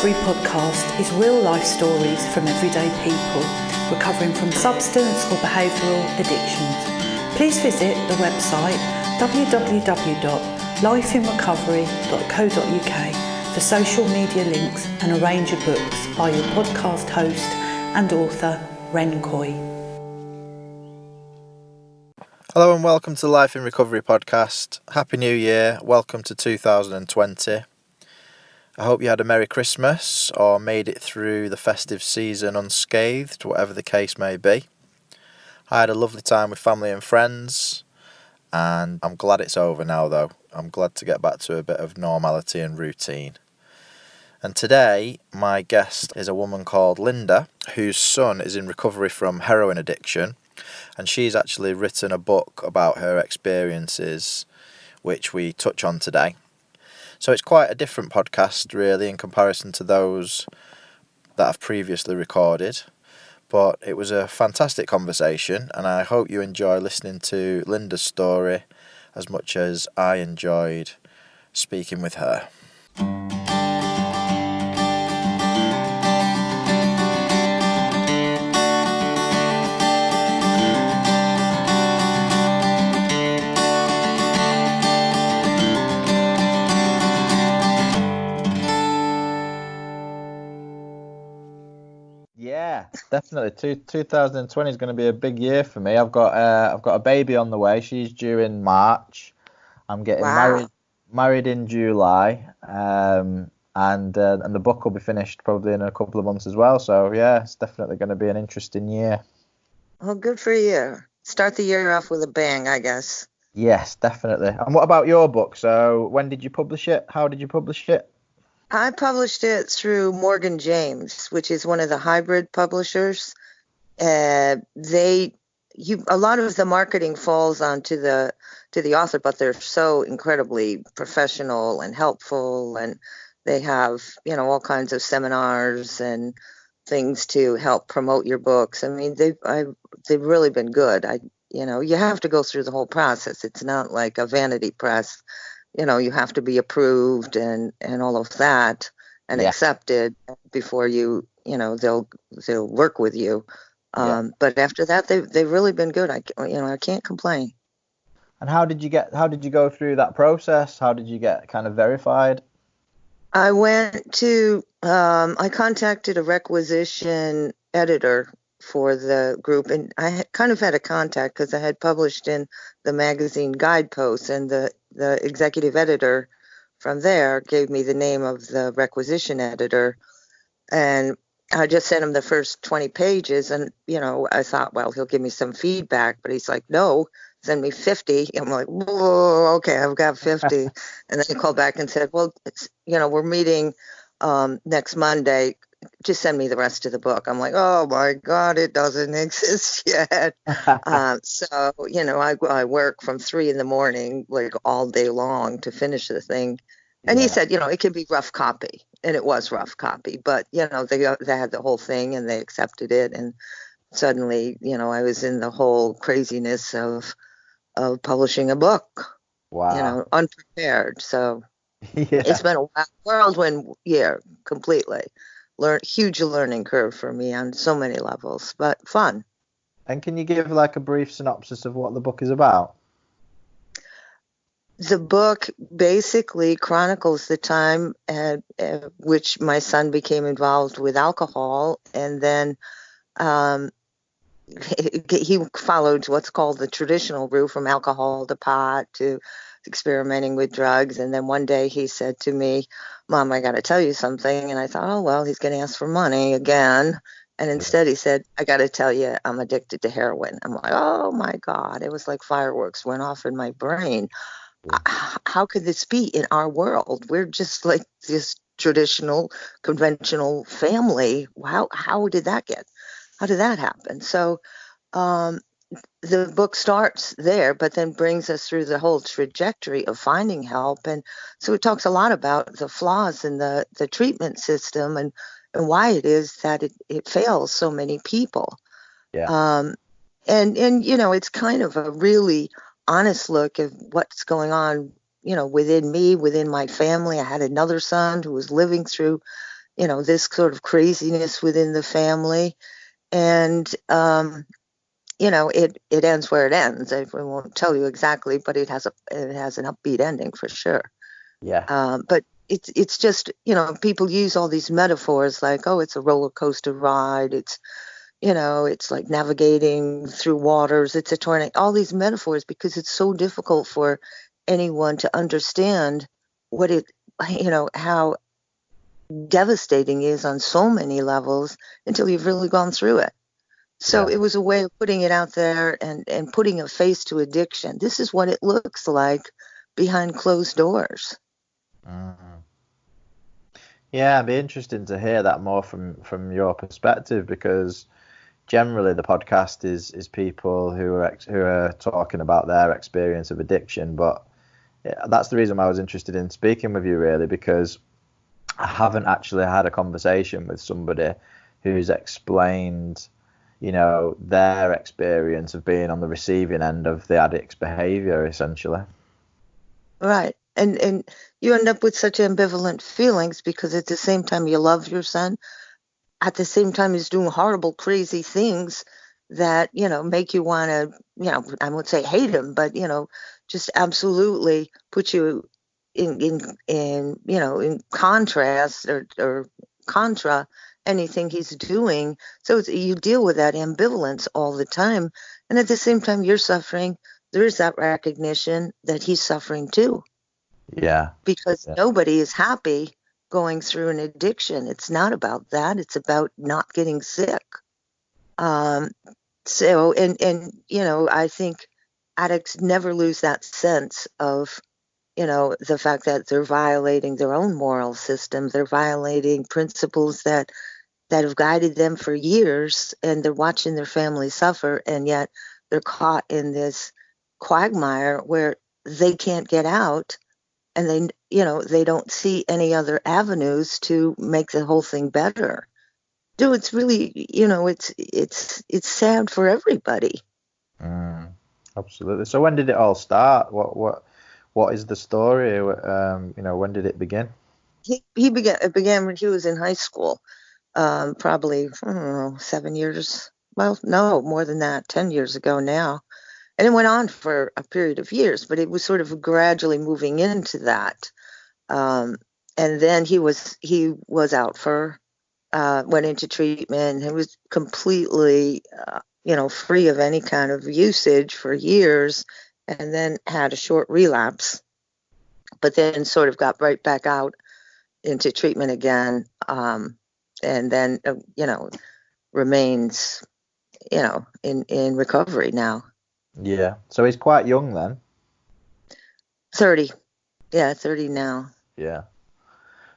Recovery podcast is real life stories from everyday people recovering from substance or behavioural addictions. Please visit the website www.lifeinrecovery.co.uk for social media links and a range of books by your podcast host and author, Ren Coy. Hello and welcome to the Life in Recovery podcast. Happy New Year. Welcome to 2020. I hope you had a Merry Christmas or made it through the festive season unscathed, whatever the case may be. I had a lovely time with family and friends, and I'm glad it's over now though. I'm glad to get back to a bit of normality and routine. And today, my guest is a woman called Lynda, whose son is in recovery from heroin addiction, and she's actually written a book about her experiences, which we touch on today. So it's quite a different podcast, really, in comparison to those that I've previously recorded. But it was a fantastic conversation, and I hope you enjoy listening to Lynda's story as much as I enjoyed speaking with her. Yeah, definitely. 2020 is going to be a big year for me. I've got a baby on the way. She's due in March. I'm getting married in July, and the book will be finished probably in a couple of months as well. So yeah, it's definitely going to be an interesting year. Well, good for you. Start the year off with a bang, I guess. Yes, definitely. And what about your book? So when did you publish it? How did you publish it? I published it through Morgan James, which is one of the hybrid publishers. A lot of the marketing falls onto the author, but they're so incredibly professional and helpful, and they have all kinds of seminars and things to help promote your books. I mean, they've really been good. You have to go through the whole process. It's not like a vanity press. You have to be approved and all of that and accepted before they'll work with you. But after that, they've really been good. I can't complain. And how did you go through that process? How did you get kind of verified? I contacted a requisition editor for the group, and I kind of had a contact because I had published in the magazine Guideposts, and the executive editor from there gave me the name of the requisition editor, and I just sent him the first 20 pages, and I thought, well, he'll give me some feedback, but he's like, no, send me 50. I'm like, whoa, okay, I've got 50. And then he called back and said, well, we're meeting next Monday. Just send me the rest of the book. I'm like, oh my God, it doesn't exist yet. So, I work from 3 a.m, like all day long to finish the thing. And he said, it can be rough copy. And it was rough copy, but, they had the whole thing and they accepted it. And suddenly, I was in the whole craziness of publishing a book. Wow. Unprepared. So It's been a whirlwind year, completely. Huge learning curve for me on so many levels, but fun. And can you give like a brief synopsis of what the book is about? The book basically chronicles the time at which my son became involved with alcohol, and then he followed what's called the traditional route from alcohol to pot to experimenting with drugs. And then one day he said to me, Mom, I got to tell you something. And I thought, oh, well, he's going to ask for money again. And instead he said, I got to tell you, I'm addicted to heroin. I'm like, oh, my God. It was like fireworks went off in my brain. How could this be in our world? We're just like this traditional, conventional family. How did that happen? So the book starts there, but then brings us through the whole trajectory of finding help. And so it talks a lot about the flaws in the treatment system and why it is that it fails so many people. And it's kind of a really honest look at what's going on, within me, within my family. I had another son who was living through this sort of craziness within the family. And, it ends where it ends. I won't tell you exactly, but it has an upbeat ending for sure. Yeah. But it's just, people use all these metaphors like, oh, it's a roller coaster ride. It's like navigating through waters. It's a tornado. All these metaphors, because it's so difficult for anyone to understand how devastating is on so many levels until you've really gone through it. So Yeah. it was a way of putting it out there and putting a face to addiction. This is what it looks like behind closed doors. Mm. Yeah, it'd be interesting to hear that more from your perspective, because generally the podcast is people who are talking about their experience of addiction. But that's the reason why I was interested in speaking with you, really, because I haven't actually had a conversation with somebody who's explained, their experience of being on the receiving end of the addict's behavior, essentially. Right. And you end up with such ambivalent feelings because at the same time you love your son, at the same time he's doing horrible, crazy things that, make you want to, I won't say hate him, but, just absolutely put you in contrast or contra anything he's doing. So you deal with that ambivalence all the time. And at the same time you're suffering, there is that recognition that he's suffering too, Yeah. because Yeah. nobody is happy going through an addiction. It's not about that. It's about not getting sick. Um, I think addicts never lose that sense of, the fact that they're violating their own moral system. They're violating principles that have guided them for years, and they're watching their family suffer, and yet they're caught in this quagmire where they can't get out, and they don't see any other avenues to make the whole thing better. Dude, it's really, it's sad for everybody. Mm, absolutely. So when did it all start? What is the story? When did it begin? It began when he was in high school, probably, I don't know, 7 years. Well, no, more than that, 10 years ago now. And it went on for a period of years, but it was sort of gradually moving into that. Um, and then he was out went into treatment. He was completely, free of any kind of usage for years, and then had a short relapse, but then sort of got right back out into treatment again. And then, remains, in recovery now. Yeah. So he's quite young then. 30. Yeah, 30 now. Yeah.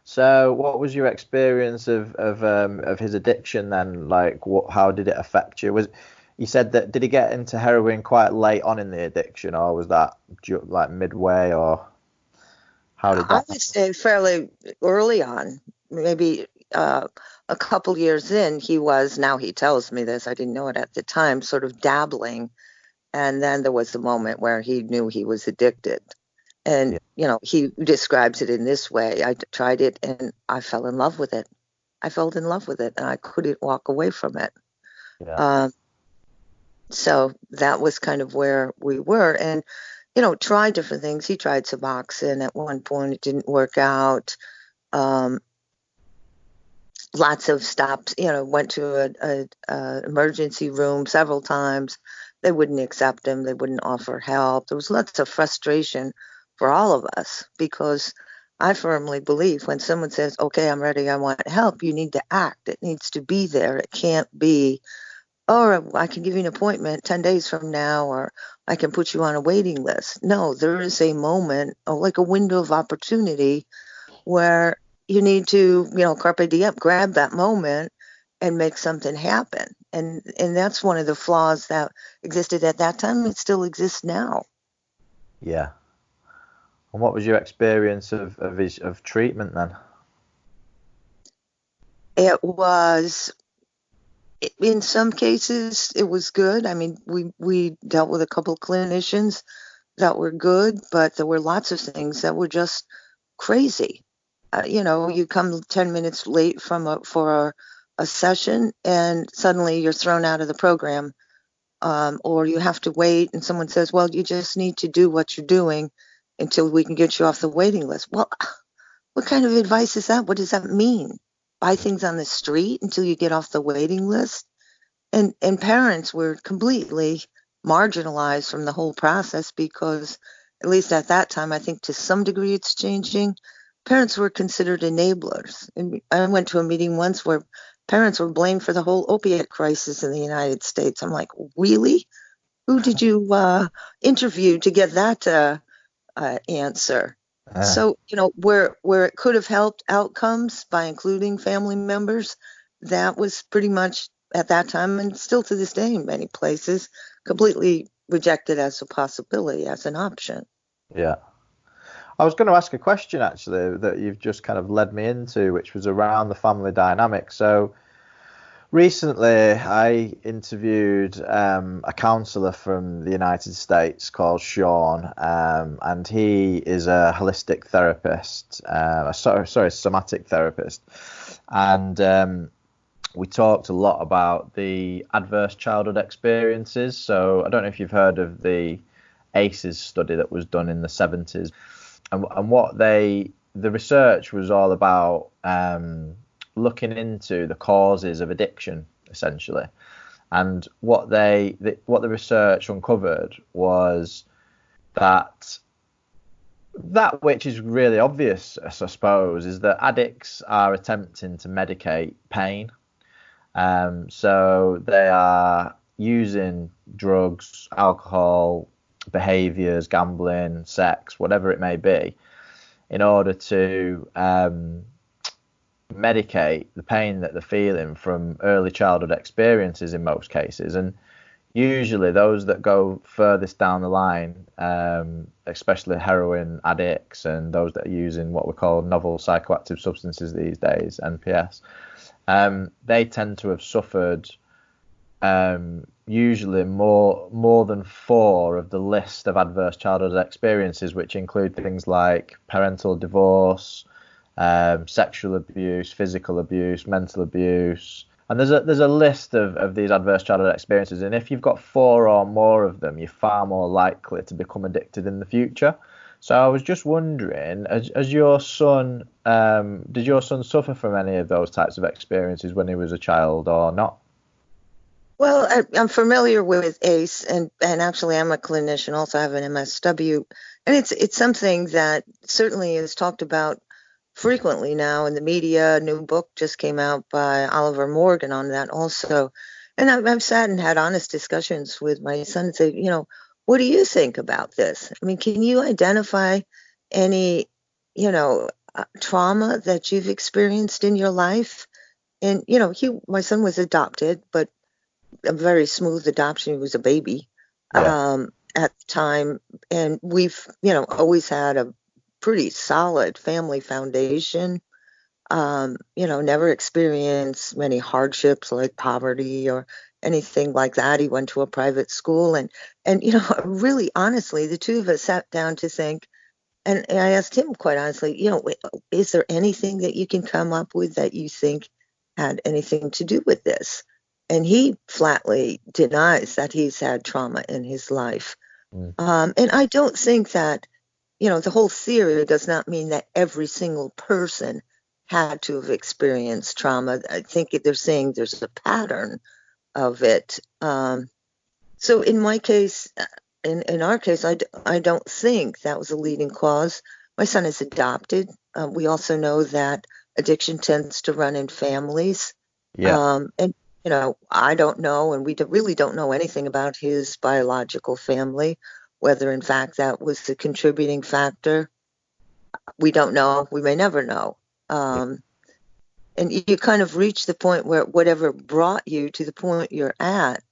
So what was your experience of his addiction then? Like, how did it affect you? You said that, did he get into heroin quite late on in the addiction, or was that like midway, or how did I that? would say fairly early on, maybe a couple years in, now he tells me this, I didn't know it at the time, sort of dabbling. And then there was the moment where he knew he was addicted. And, Yeah. He describes it in this way. I tried it and I fell in love with it. I fell in love with it and I couldn't walk away from it. Yeah. Um, so that was kind of where we were. And, tried different things. He tried Suboxone at one point. It didn't work out. Um, Lots of stops, went to a emergency room several times. They wouldn't accept him. They wouldn't offer help. There was lots of frustration for all of us because I firmly believe when someone says, okay, I'm ready, I want help, you need to act. It needs to be there. It can't be, oh, I can give you an appointment 10 days from now, or I can put you on a waiting list. No, there is a moment, like a window of opportunity where you need to, carpe diem, grab that moment and make something happen. And that's one of the flaws that existed at that time. It still exists now. Yeah. And what was your experience of treatment then? It was, in some cases, it was good. I mean, we dealt with a couple of clinicians that were good, but there were lots of things that were just crazy. you come 10 minutes late for a session, and suddenly you're thrown out of the program, or you have to wait, and someone says, well, you just need to do what you're doing until we can get you off the waiting list. Well, what kind of advice is that? What does that mean? Buy things on the street until you get off the waiting list? And parents were completely marginalized from the whole process because, at least at that time, I think to some degree it's changing. Parents were considered enablers. And I went to a meeting once where parents were blamed for the whole opiate crisis in the United States. I'm like, really? Who did you interview to get that answer? So, where it could have helped outcomes by including family members, that was pretty much at that time, and still to this day in many places, completely rejected as a possibility, as an option. Yeah. I was going to ask a question actually that you've just kind of led me into, which was around the family dynamic. So recently I interviewed a counsellor from the United States called Sean, and he is a holistic therapist, somatic therapist. And we talked a lot about the adverse childhood experiences. So I don't know if you've heard of the ACEs study that was done in the 70s. And what the research was all about looking into the causes of addiction, essentially. And what the research uncovered was that which is really obvious, I suppose, is that addicts are attempting to medicate pain. So they are using drugs, alcohol, behaviors, gambling, sex, whatever it may be, in order to medicate the pain that they're feeling from early childhood experiences in most cases. And usually those that go furthest down the line, especially heroin addicts and those that are using what we call novel psychoactive substances these days, NPS, they tend to have suffered usually more than 4 of the list of adverse childhood experiences, which include things like parental divorce, sexual abuse, physical abuse, mental abuse. And there's a list of these adverse childhood experiences, and if you've got 4 or more of them, you're far more likely to become addicted in the future. So I was just wondering, as your son, did your son suffer from any of those types of experiences when he was a child or not? Well, I'm familiar with ACE, and actually I'm a clinician, also have an MSW, and it's something that certainly is talked about frequently now in the media. A new book just came out by Oliver Morgan on that also. And I've sat and had honest discussions with my son and say, what do you think about this? I mean, can you identify any, trauma that you've experienced in your life? And, my son was adopted, but a very smooth adoption. He was a baby at the time. And we've, always had a pretty solid family foundation. Never experienced many hardships like poverty or anything like that. He went to a private school, and really honestly, the two of us sat down to think, and I asked him quite honestly, is there anything that you can come up with that you think had anything to do with this? And he flatly denies that he's had trauma in his life. And I don't think that, the whole theory does not mean that every single person had to have experienced trauma. I think they're saying there's a pattern of it. So in my case, in our case, I don't think that was a leading cause. My son is adopted. We also know that addiction tends to run in families. And, I don't know, and we really don't know anything about his biological family, whether in fact that was the contributing factor. We don't know. We may never know. And you kind of reach the point where whatever brought you to the point you're at,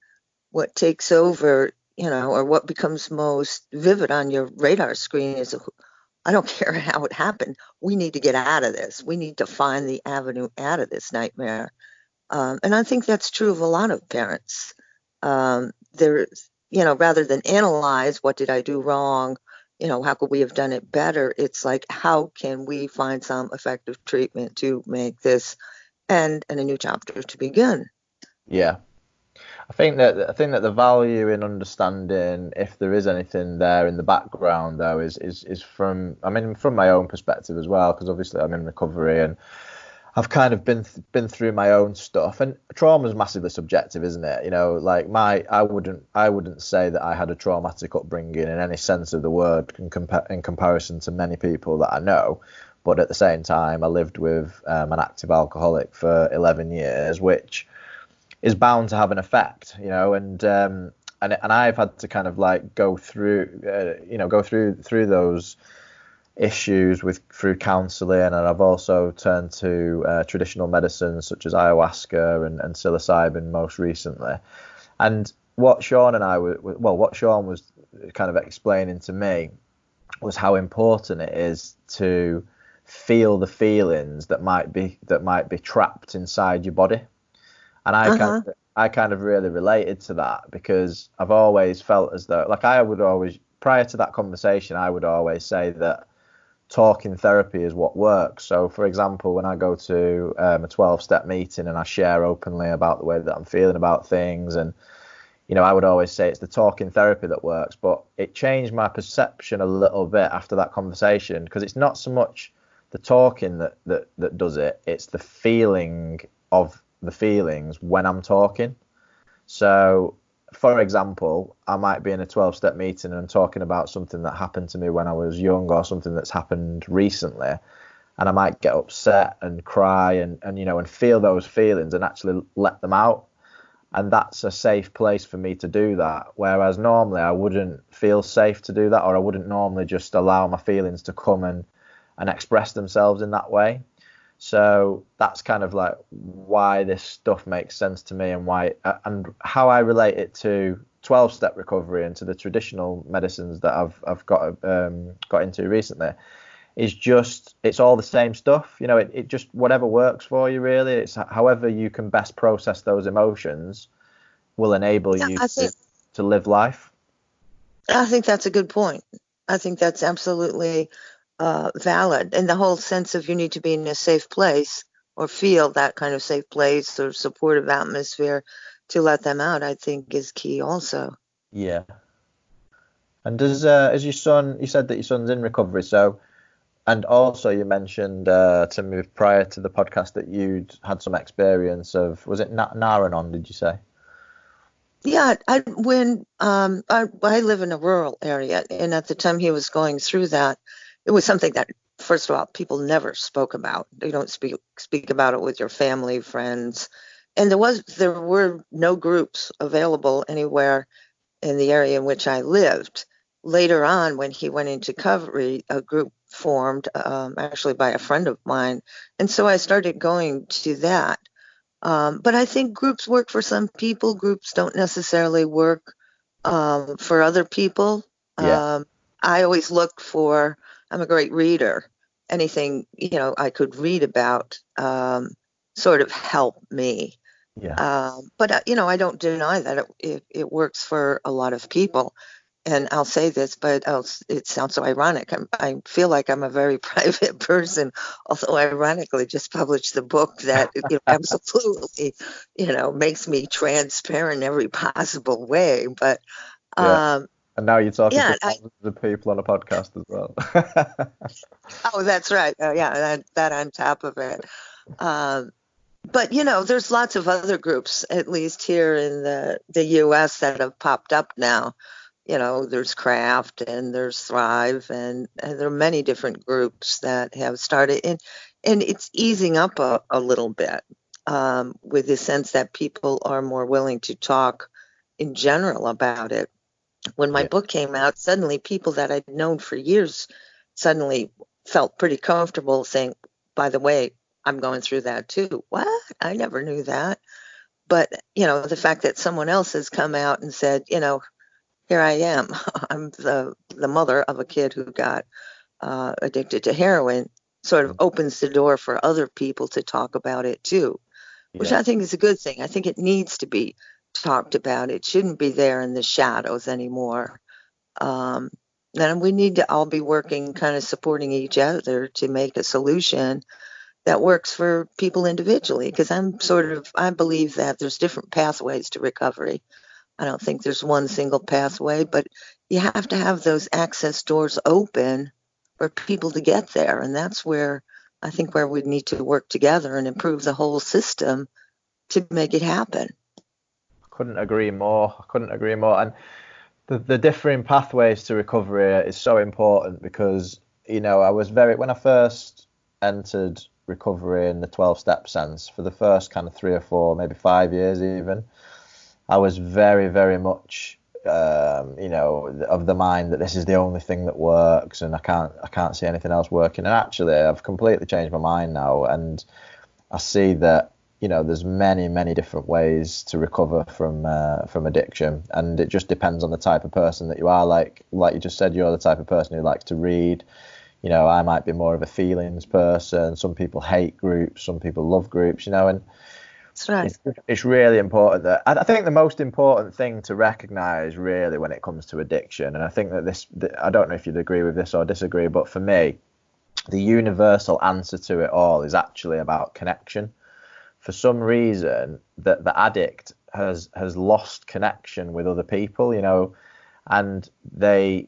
what takes over, or what becomes most vivid on your radar screen is, I don't care how it happened. We need to get out of this. We need to find the avenue out of this nightmare. And I think that's true of a lot of parents. Rather than analyze what did I do wrong, how could we have done it better? It's like, how can we find some effective treatment to make this end and a new chapter to begin? Yeah. I think that the value in understanding if there is anything there in the background though is from from my own perspective as well, because obviously I'm in recovery and I've kind of been through my own stuff, and trauma is massively subjective, isn't it? Like I wouldn't say that I had a traumatic upbringing in any sense of the word in comparison to many people that I know, but at the same time I lived with an active alcoholic for 11 years, which is bound to have an effect, and I've had to kind of like go through those issues through counselling, and I've also turned to traditional medicines such as ayahuasca and psilocybin most recently. And what Sean was kind of explaining to me was how important it is to feel the feelings that might be trapped inside your body. And I kind of really related to that, because I've always felt as though, like, I would always, prior to that conversation, I would always say that talking therapy is what works. So, for example, when I go to a 12-step meeting and I share openly about the way that I'm feeling about things, and I would always say it's the talking therapy that works. But it changed my perception a little bit after that conversation, because it's not so much the talking that does it, it's the feeling of the feelings when I'm talking. So, for example, I might be in a 12-step meeting and I'm talking about something that happened to me when I was young, or something that's happened recently, and I might get upset and cry and feel those feelings and actually let them out. And that's a safe place for me to do that. Whereas normally I wouldn't feel safe to do that, or I wouldn't normally just allow my feelings to come and express themselves in that way. So that's kind of like why this stuff makes sense to me, and why and how I relate it to 12-step recovery and to the traditional medicines that I've got into recently. Is just, it's all the same stuff. It just, whatever works for you, really. It's however you can best process those emotions will enable you to live life. I think that's a good point. I think that's absolutely valid. And the whole sense of you need to be in a safe place, or feel that kind of safe place or supportive atmosphere to let them out, I think is key also. Yeah. And as your son, you said that your son's in recovery, so, and also you mentioned to me prior to the podcast that you'd had some experience of, was it Naranon, did you say? Yeah, I live in a rural area, and at the time he was going through that, it was something that, first of all, people never spoke about. They don't speak about it with your family, friends, and there were no groups available anywhere in the area in which I lived. Later on, when he went into recovery, a group formed, actually by a friend of mine, and so I started going to that. But I think groups work for some people. Groups don't necessarily work for other people. Yeah. I always look for, I'm a great reader. Anything, I could read about sort of help me. Yeah. But, I don't deny that it works for a lot of people. And I'll say this, but it sounds so ironic. I feel like I'm a very private person, although ironically just published the book that absolutely, makes me transparent in every possible way. But Yeah. And now you're talking yeah, to thousands of people on a podcast as well. oh, that's right. Yeah, that on top of it. But there's lots of other groups, at least here in the U.S., that have popped up now. There's Craft and there's Thrive, and there are many different groups that have started, and it's easing up a little bit, with the sense that people are more willing to talk in general about it. When my Yeah. book came out, suddenly people that I'd known for years suddenly felt pretty comfortable saying, by the way, I'm going through that too. What? I never knew that. But, the fact that someone else has come out and said, here I am. I'm the mother of a kid who got addicted to heroin, sort of opens the door for other people to talk about it too, which Yeah. I think is a good thing. I think it needs to be talked about. It shouldn't be there in the shadows anymore. And we need to all be working, kind of supporting each other to make a solution that works for people individually. Because I believe that there's different pathways to recovery. I don't think there's one single pathway, but you have to have those access doors open for people to get there. And that's where I think where we need to work together and improve the whole system to make it happen. Couldn't agree more. I couldn't agree more. And the differing pathways to recovery is so important because, I was when I first entered recovery in the 12-step sense, for the first kind of 3 or 4, maybe 5 years even, I was very, very much, of the mind that this is the only thing that works and I can't see anything else working. And actually, I've completely changed my mind now, and I see that, there's many, many different ways to recover from addiction, and it just depends on the type of person that you are. Like you just said, you're the type of person who likes to read. I might be more of a feelings person. Some people hate groups, some people love groups. And That's right. it's really important that I think the most important thing to recognize really when it comes to addiction, and I think that I don't know if you'd agree with this or disagree, but for me, the universal answer to it all is actually about connection. For some reason, that the addict has lost connection with other people, and they,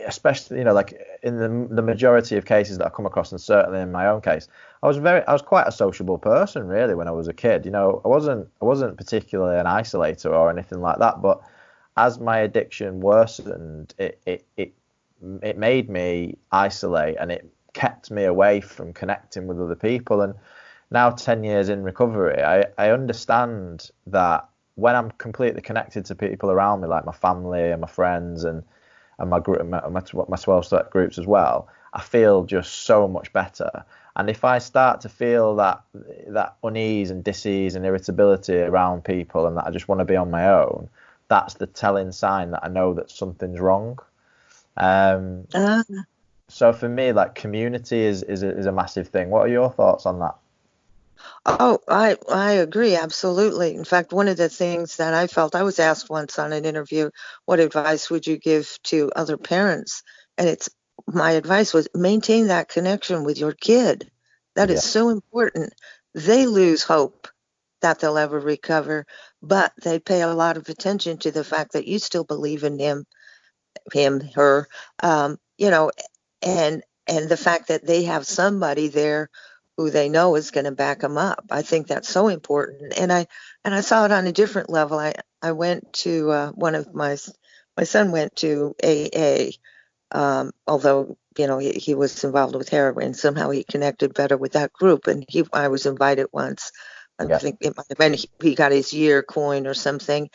especially, like in the majority of cases that I come across, and certainly in my own case, I was quite a sociable person really when I was a kid. I wasn't particularly an isolator or anything like that, but as my addiction worsened, it made me isolate, and it kept me away from connecting with other people. And now 10 years in recovery, I understand that when I'm completely connected to people around me, like my family and my friends and my group, my 12-step groups as well, I feel just so much better. And if I start to feel that unease and dis-ease and irritability around people, and that I just want to be on my own, that's the telling sign that I know that something's wrong. So for me, like, community is a massive thing. What are your thoughts on that? Oh, I agree, absolutely. In fact, one of the things that I felt, I was asked once on an interview, what advice would you give to other parents? And my advice was maintain that connection with your kid. That Yeah, is so important. They lose hope that they'll ever recover, but they pay a lot of attention to the fact that you still believe in him, her, you know, and the fact that they have somebody there who they know is going to back them up. I think that's so important. And I saw it on a different level. I went to one of my son went to AA, although he was involved with heroin. Somehow he connected better with that group, and I was invited once. I yeah, think it might have been he got his year coin or something,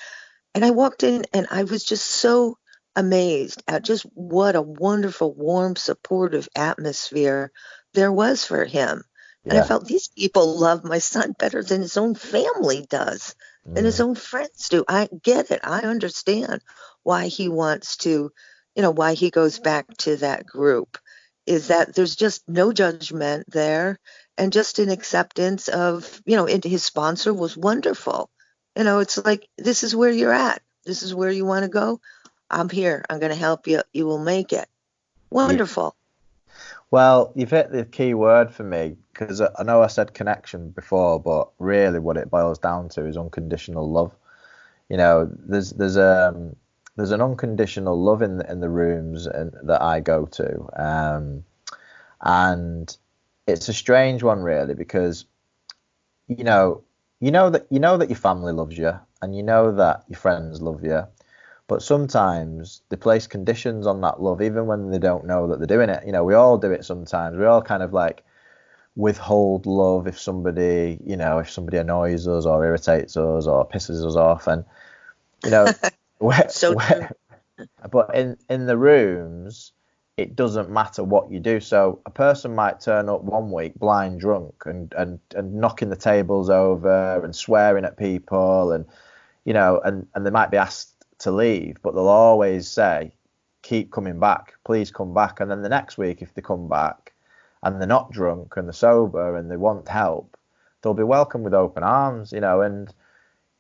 and I walked in and I was just so amazed at just what a wonderful, warm, supportive atmosphere there was for him. And I yeah. felt these people love my son better than his own family does, than his Mm, own friends do. I get it. I understand why he wants to, why he goes back to that group. Is that there's just no judgment there and just an acceptance of, and his sponsor was wonderful. It's like, this is where you're at. This is where you want to go. I'm here. I'm going to help you. You will make it. yeah. Wonderful. Well, you've hit the key word for me, because I know I said connection before, but really what it boils down to is unconditional love. There's an unconditional love in the rooms that I go to, and it's a strange one really, because you know that your family loves you, and you know that your friends love you, but sometimes they place conditions on that love, even when they don't know that they're doing it. We all do it sometimes. We all kind of like withhold love if somebody annoys us or irritates us or pisses us off, and you know, So true. but in the rooms, it doesn't matter what you do. So a person might turn up one week blind drunk and knocking the tables over and swearing at people, and they might be asked to leave, but they'll always say, keep coming back, please come back. And then the next week, if they come back and they're not drunk and they're sober and they want help, they'll be welcomed with open arms, and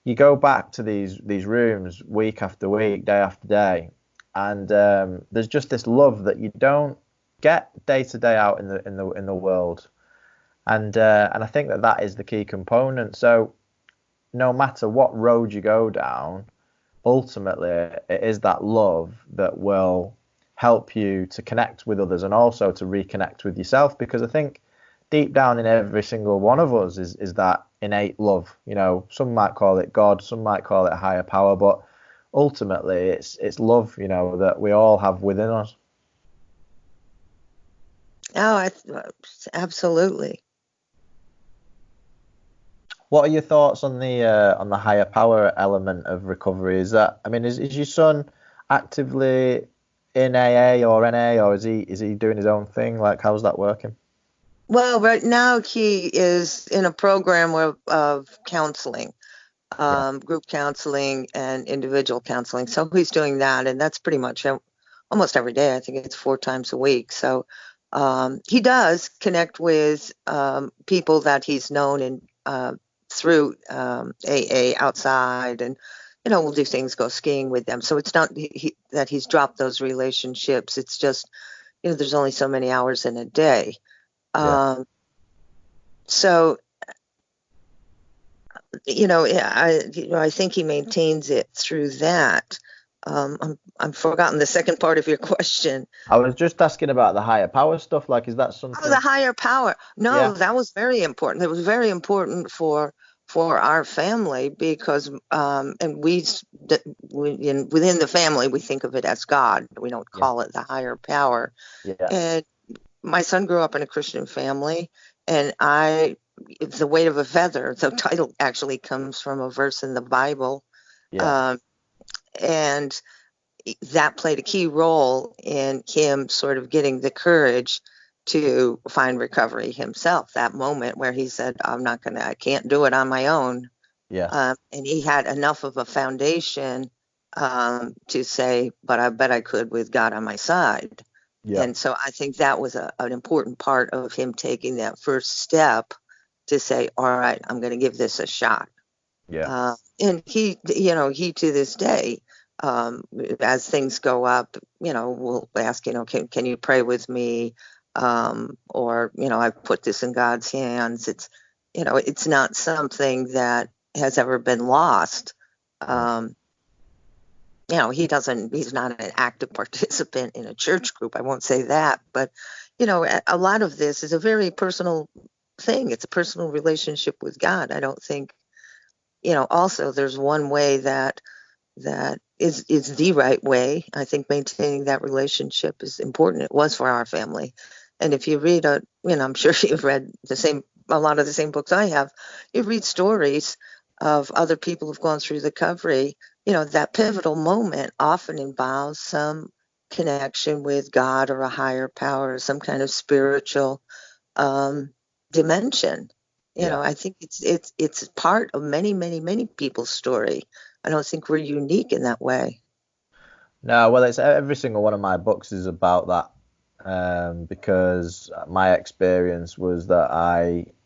you go back to these rooms week after week, day after day, and there's just this love that you don't get day to day out in the world, and I think that is the key component. So no matter what road you go down, ultimately it is that love that will help you to connect with others and also to reconnect with yourself, because I think deep down in every single one of us is that innate love. You know, some might call it God, some might call it a higher power, but ultimately it's love, you know, that we all have within us. Oh, absolutely. What are your thoughts on the higher power element of recovery? Is that, I mean, is your son actively in AA or NA, or is he doing his own thing? Like, how's that working? Well, right now he is in a program of counseling, Yeah, group counseling and individual counseling. So he's doing that, and that's pretty much almost every day. I think it's 4 times a week. So he does connect with people that he's known in through AA outside, and we'll do things, go skiing with them. So it's not that he's dropped those relationships. It's just there's only so many hours in a day. yeah. So I think he maintains it through that. I'm forgotten the second part of your question. I was just asking about the higher power stuff. Like, is that Oh, the something? higher power. No, Yeah, that was very important. It was very important for our family because and within the family we think of it as God. We don't yeah, call it the higher power. yeah, And my son grew up in a Christian family, and it's the weight of a feather. The title actually comes from a verse in the Bible. yeah, Um, and that played a key role in him sort of getting the courage to find recovery himself. That moment where he said, I can't do it on my own. yeah, And he had enough of a foundation to say, but I bet I could with God on my side. yeah, And so I think that was an important part of him taking that first step to say, all right, I'm going to give this a shot. yeah, And he to this day, as things go up, will ask, can you pray with me? Or, I've put this in God's hands. It's not something that has ever been lost. yeah. He's not an active participant in a church group. I won't say that, but, a lot of this is a very personal thing. It's a personal relationship with God. I don't think, also there's one way that is the right way. I think maintaining that relationship is important. It was for our family. And if you read I'm sure you've read a lot of the same books I have. You read stories of other people who've gone through recovery. That pivotal moment often involves some connection with God or a higher power, or some kind of spiritual dimension. Yeah. I think it's part of many, many, many people's story. I don't think we're unique in that way. No, well, it's every single one of my books is about that, because my experience was that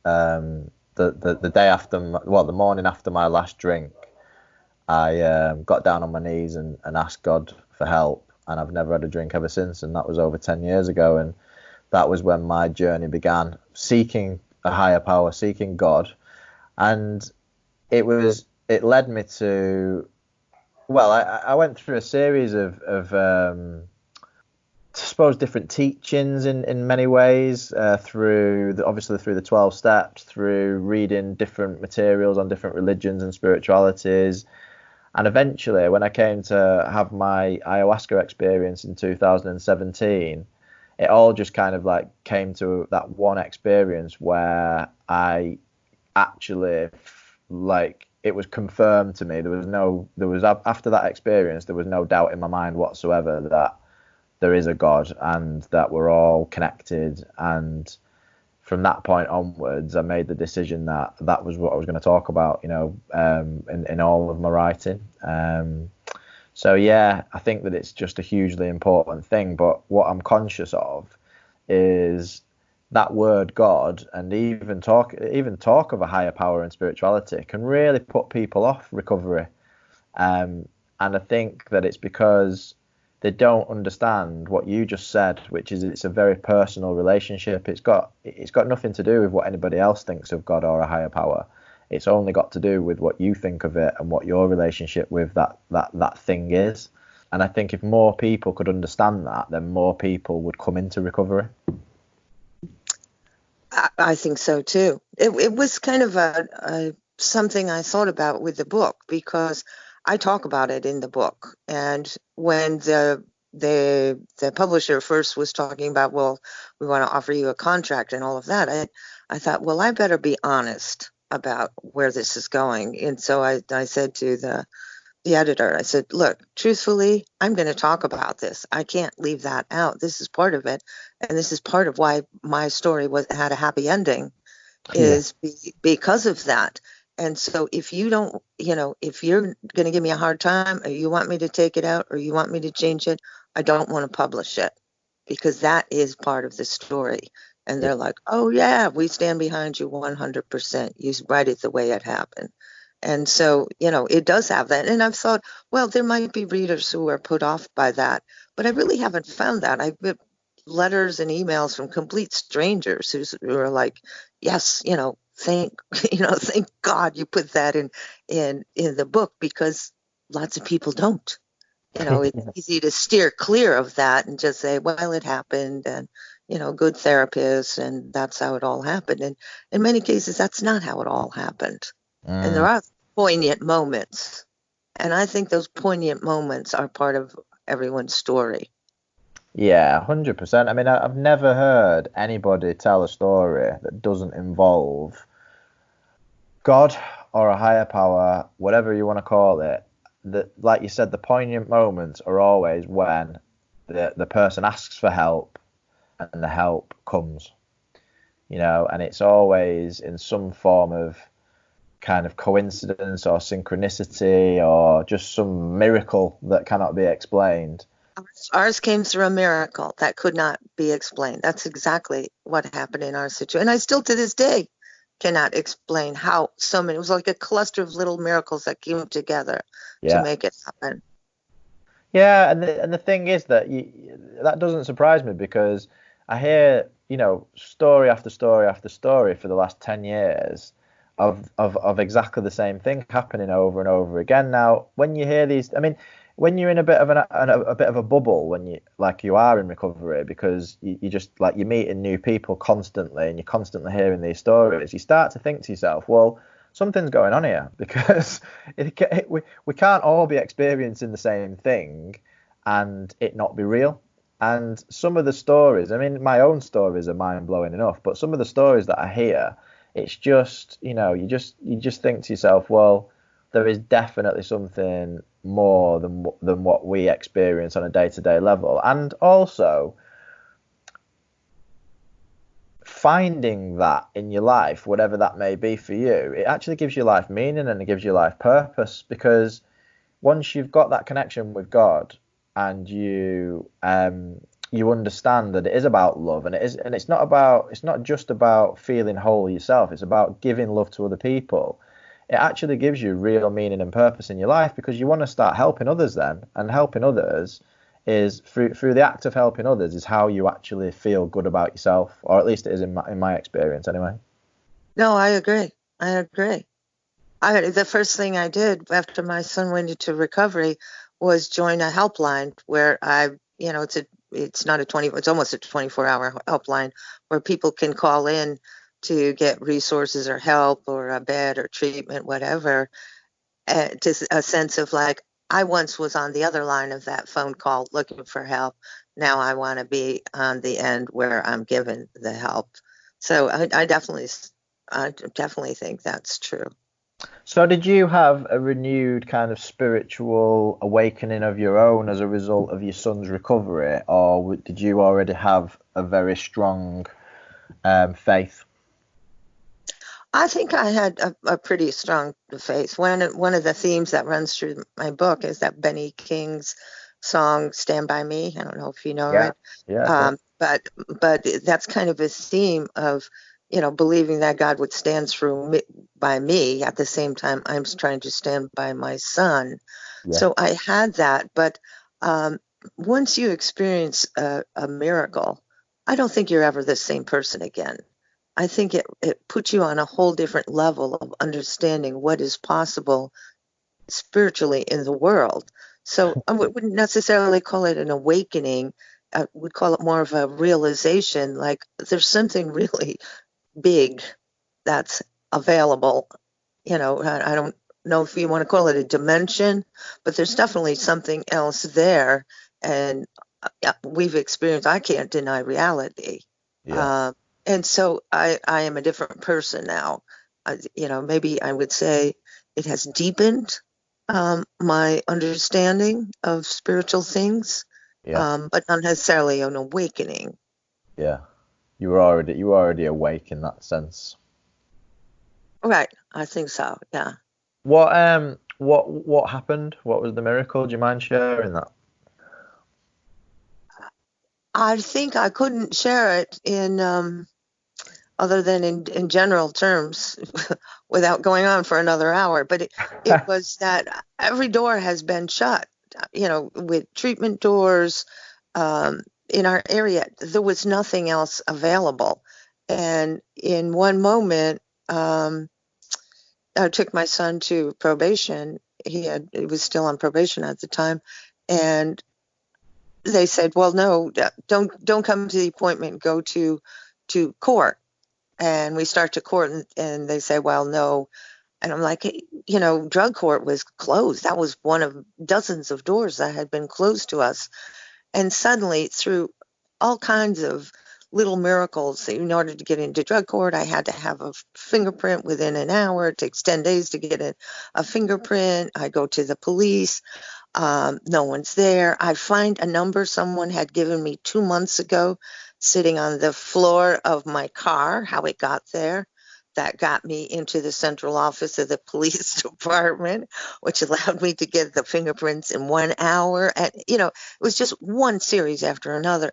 the day after, the morning after my last drink, I got down on my knees and asked God for help, and I've never had a drink ever since, and that was over 10 years ago, and that was when my journey began, seeking a higher power, seeking God, and it led me to, well, I went through a series of I suppose different teachings in many ways, obviously through the 12 steps, through reading different materials on different religions and spiritualities. And eventually, when I came to have my ayahuasca experience in 2017, it all just kind of like came to that one experience where I actually, like, it was confirmed to me. After that experience, there was no doubt in my mind whatsoever that there is a God and that we're all connected. And from that point onwards, I made the decision that was what I was going to talk about, in all of my writing. So yeah, I think that it's just a hugely important thing. But what I'm conscious of is that word God, and even talk of a higher power and spirituality can really put people off recovery. And I think that it's because they don't understand what you just said, which is it's a very personal relationship. It's got nothing to do with what anybody else thinks of God or a higher power. It's only got to do with what you think of it and what your relationship with that thing is. And I think if more people could understand that, then more people would come into recovery. I think so too. It was kind of something I thought about with the book, because I talk about it in the book. And when the publisher first was talking about, well, we want to offer you a contract and all of that, I thought, well, I better be honest about where this is going. And so I said to the editor, I said, look, truthfully, I'm going to talk about this. I can't leave that out. This is part of it. And this is part of why my story had a happy ending, is because of that. And so if you don't, if you're going to give me a hard time, or you want me to take it out, or you want me to change it, I don't want to publish it, because that is part of the story. And they're like, oh yeah, we stand behind you 100%. You write it the way it happened. And so, it does have that. And I've thought, well, there might be readers who are put off by that, but I really haven't found that. I've got letters and emails from complete strangers who are like, yes, thank God you put that in the book, because lots of people don't. It's easy to steer clear of that and just say, well, it happened, and good therapist, and that's how it all happened. And in many cases, that's not how it all happened. And there are poignant moments. And I think those poignant moments are part of everyone's story. Yeah, 100%. I mean, I've never heard anybody tell a story that doesn't involve God or a higher power, whatever you want to call it. That, like you said, the poignant moments are always when the person asks for help and the help comes, and it's always in some form of kind of coincidence or synchronicity or just some miracle that cannot be explained. Ours came through a miracle that could not be explained. That's exactly what happened in our situation. And I still to this day cannot explain how so many, it was like a cluster of little miracles that came together to make it happen. Yeah, and the thing is that that doesn't surprise me, because I hear, story after story after story for the last 10 years of exactly the same thing happening over and over again. Now, when you hear these, I mean, when you're in a bit of a bubble, when you are in recovery, because you just like you're meeting new people constantly and you're constantly hearing these stories, you start to think to yourself, well, something's going on here, because we can't all be experiencing the same thing and it not be real. And some of the stories, I mean, my own stories are mind-blowing enough, but some of the stories that I hear, it's just, you just think to yourself, well, there is definitely something more than what we experience on a day-to-day level. And also, finding that in your life, whatever that may be for you, it actually gives your life meaning and it gives your life purpose, because once you've got that connection with God and you understand that it is about love, and it's not just about feeling whole yourself, it's about giving love to other people. It actually gives you real meaning and purpose in your life, because you want to start helping others then, and helping others is through the act of helping others is how you actually feel good about yourself, or at least it is in my experience anyway. No, I agree. The first thing I did after my son went into recovery was join a helpline where it's almost a 24-hour helpline where people can call in to get resources or help or a bed or treatment, whatever. Just a sense of like, I once was on the other line of that phone call looking for help. Now I want to be on the end where I'm given the help. So I definitely think that's true. So did you have a renewed kind of spiritual awakening of your own as a result of your son's recovery, or did you already have a very strong faith? I think I had a pretty strong faith. One of the themes that runs through my book is that Benny King's song "Stand by Me." I don't know if you know it. Yeah. But that's kind of a theme of believing that God would stand by me at the same time I'm trying to stand by my son. Yeah. So I had that, but once you experience a miracle, I don't think you're ever the same person again. I think it puts you on a whole different level of understanding what is possible spiritually in the world. So I wouldn't necessarily call it an awakening. I would call it more of a realization, like there's something really big that's available. I don't know if you want to call it a dimension, but there's definitely something else there. And we've experienced, I can't deny reality. Yeah. And so I am a different person now. Maybe I would say it has deepened my understanding of spiritual things, Yeah. but not necessarily an awakening. Yeah. You were already awake in that sense. Right. I think so. Yeah. What happened? What was the miracle? Do you mind sharing that? I think I couldn't share it in other than in general terms without going on for another hour. But it was that every door has been shut, with treatment doors in our area. There was nothing else available. And in one moment, I took my son to probation. He was still on probation at the time. And they said, well, no, don't come to the appointment, go to court. And we start to court, and they say, well, no. And I'm like, drug court was closed. That was one of dozens of doors that had been closed to us. And suddenly, through all kinds of little miracles, in order to get into drug court, I had to have a fingerprint within an hour. It takes 10 days to get a fingerprint. I go to the police. No one's there. I find a number someone had given me 2 months ago sitting on the floor of my car, how it got there. That got me into the central office of the police department, which allowed me to get the fingerprints in 1 hour. And, it was just one series after another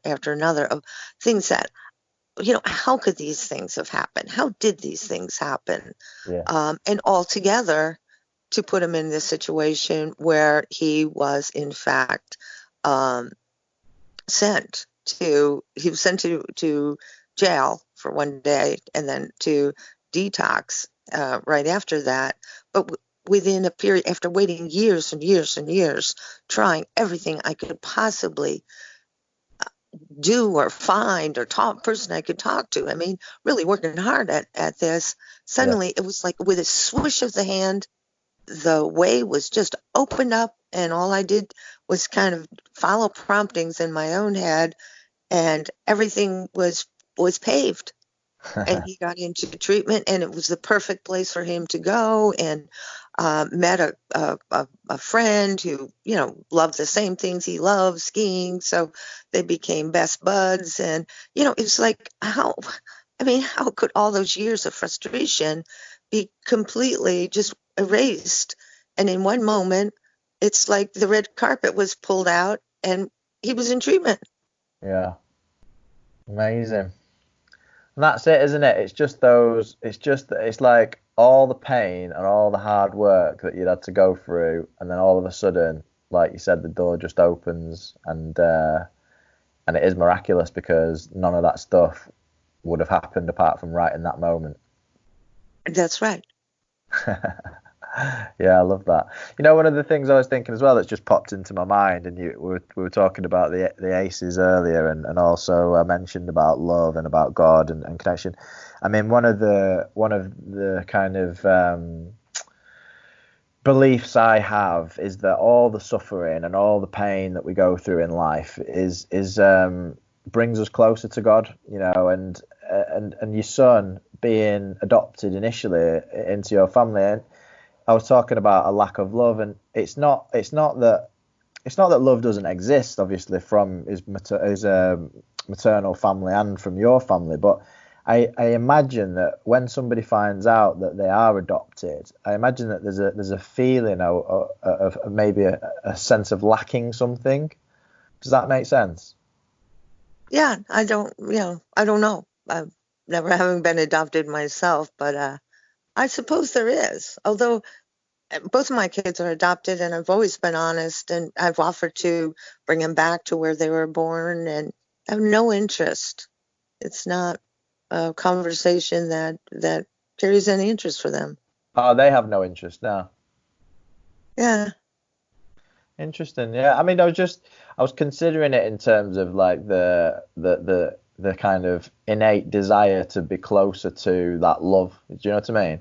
of things that, how could these things have happened? How did these things happen? Yeah. And all together, to put him in this situation where he was in fact sent to jail for 1 day and then to detox right after that. But within a period, after waiting years and years and years, trying everything I could possibly do or find or person I could talk to. I mean, really working hard at this. Yeah. Suddenly, it was like with a swish of the hand, the way was just opened up, and all I did was kind of follow promptings in my own head, and everything was paved. And he got into treatment, and it was the perfect place for him to go. And met a friend who loved the same things he loved, skiing. So they became best buds. And it's like how could all those years of frustration be completely just erased? And in one moment, it's like the red carpet was pulled out, and he was in treatment. Yeah. Amazing. And that's it, isn't it? It's like all the pain and all the hard work that you'd had to go through, and then all of a sudden, like you said, the door just opens, and it is miraculous because none of that stuff would have happened apart from right in that moment. That's right. Yeah, I love that. One of the things I was thinking as well that's just popped into my mind, and we were talking about the aces earlier, and also I mentioned about love and about God and connection. I mean, one of the kind of beliefs I have is that all the suffering and all the pain that we go through in life is brings us closer to God. And your son being adopted initially into your family, and I was talking about a lack of love, and it's not that love doesn't exist, obviously, from his maternal family and from your family, but I imagine that when somebody finds out that they are adopted, I imagine that there's a feeling of maybe a sense of lacking something. Does that make sense? Yeah, I don't know. I've never having been adopted myself, but I suppose there is. Although both of my kids are adopted, and I've always been honest, and I've offered to bring them back to where they were born, and I have no interest. It's not a conversation that carries any interest for them. Oh, they have no interest now. Yeah. Interesting. Yeah. I mean, I was considering it in terms of like the kind of innate desire to be closer to that love. Do you know what I mean?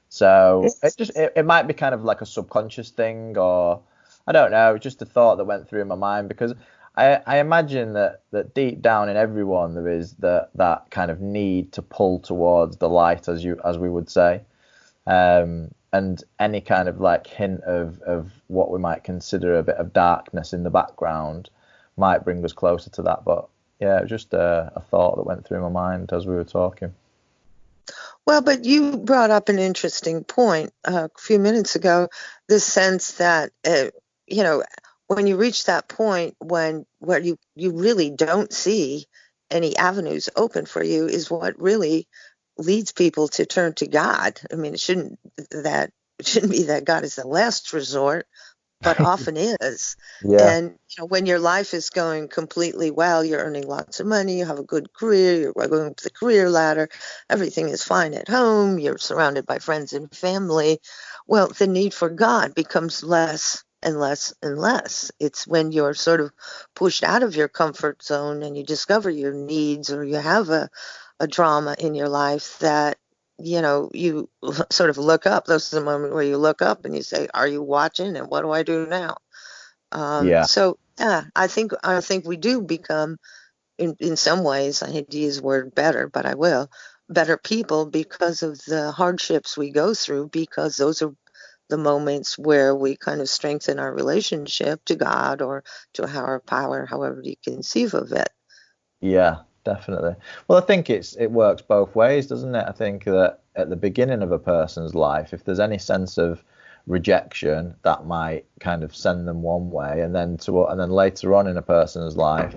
So it might be kind of like a subconscious thing, or I don't know, just a thought that went through my mind, because I imagine that deep down in everyone there is that kind of need to pull towards the light, as we would say. And any kind of like hint of what we might consider a bit of darkness in the background might bring us closer to that. But yeah, it was just a thought that went through my mind as we were talking. Well, but you brought up an interesting point a few minutes ago, the sense that, when you reach that point where you really don't see any avenues open for you is what really leads people to turn to God. I mean, it shouldn't be that God is the last resort, but often is. Yeah. And when your life is going completely well, you're earning lots of money, you have a good career, you're going up the career ladder, everything is fine at home, you're surrounded by friends and family. Well, the need for God becomes less and less and less. It's when you're sort of pushed out of your comfort zone and you discover your needs, or you have a drama in your life that you sort of look up. This is the moment where you look up and you say, are you watching, and what do I do now? Yeah. So yeah, I think we do become, in some ways, I hate to use the word better, but I will, better people because of the hardships we go through, because those are the moments where we kind of strengthen our relationship to God or to a higher power, however you conceive of it. Yeah, definitely. Well, I think it works both ways, doesn't it? I think that at the beginning of a person's life, if there's any sense of rejection, that might kind of send them one way, and then later on in a person's life,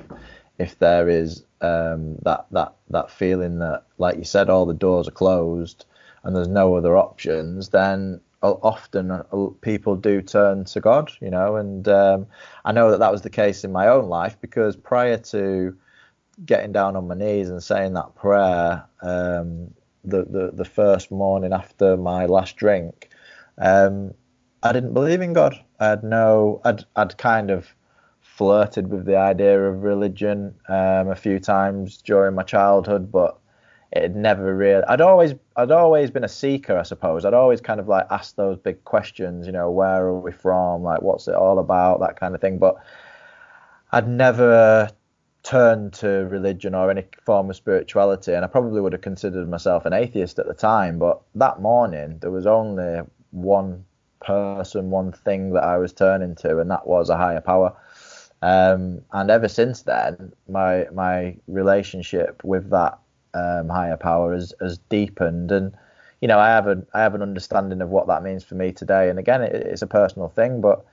if there is that feeling that, like you said, all the doors are closed and there's no other options, then often people do turn to God, and I know that was the case in my own life, because prior to getting down on my knees and saying that prayer the first morning after my last drink, I didn't believe in God. I'd kind of flirted with the idea of religion a few times during my childhood, but it had never really. I'd always been a seeker, I suppose. I'd always kind of like asked those big questions, where are we from, like what's it all about, that kind of thing. But I'd never turned to religion or any form of spirituality, and I probably would have considered myself an atheist at the time. But that morning there was only one thing that I was turning to, and that was a higher power. And ever since then, my relationship with that higher power has deepened, and I have an understanding of what that means for me today. And again, it's a personal thing, but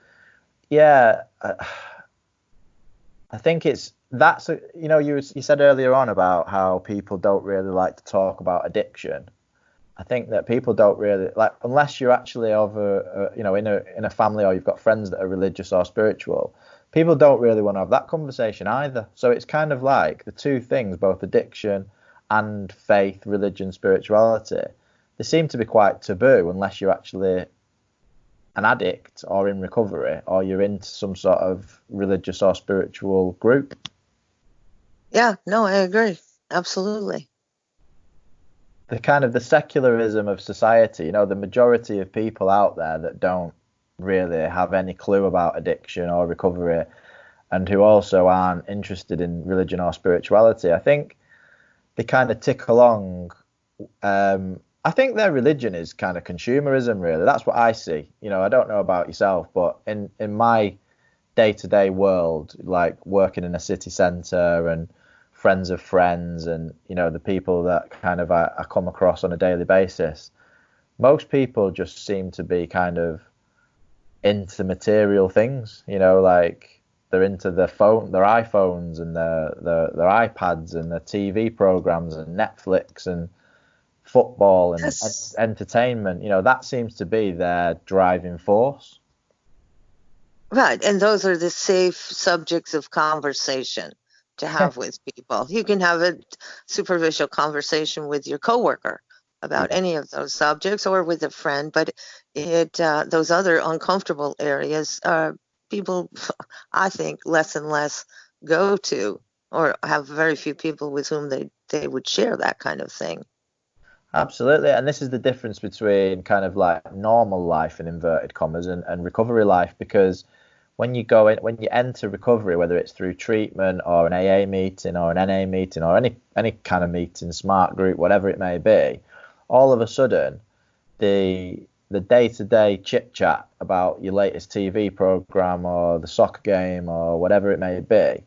yeah, I think you said earlier on about how people don't really like to talk about addiction. I think that people don't really like, unless you're actually in a family, or you've got friends that are religious or spiritual, people don't really want to have that conversation either. So it's kind of like the two things, both addiction and faith, religion, spirituality, they seem to be quite taboo unless you're actually an addict or in recovery, or you're into some sort of religious or spiritual group. Yeah, no, I agree. Absolutely. The kind of the secularism of society, the majority of people out there that don't really have any clue about addiction or recovery, and who also aren't interested in religion or spirituality, I think they kind of tick along. I think their religion is kind of consumerism, really. That's what I see. I don't know about yourself, but in my day-to-day world, like working in a city centre and friends of friends, and the people that kind of I come across on a daily basis, most people just seem to be kind of into material things. Like they're into their iPhones and their iPads and their TV programs and Netflix and football and Yes. entertainment, that seems to be their driving force. Right. And those are the safe subjects of conversation to have with people. You can have a superficial conversation with your coworker about Yeah, any of those subjects or with a friend, but those other uncomfortable areas, people, I think, less and less go to, or have very few people with whom they would share that kind of thing. absolutely. And this is the difference between kind of like normal life in inverted commas and recovery life, because when you enter recovery, whether it's through treatment or an AA meeting or an NA meeting or any kind of meeting, smart group, whatever it may be, all of a sudden the day-to-day chit-chat about your latest TV program or the soccer game or whatever it may be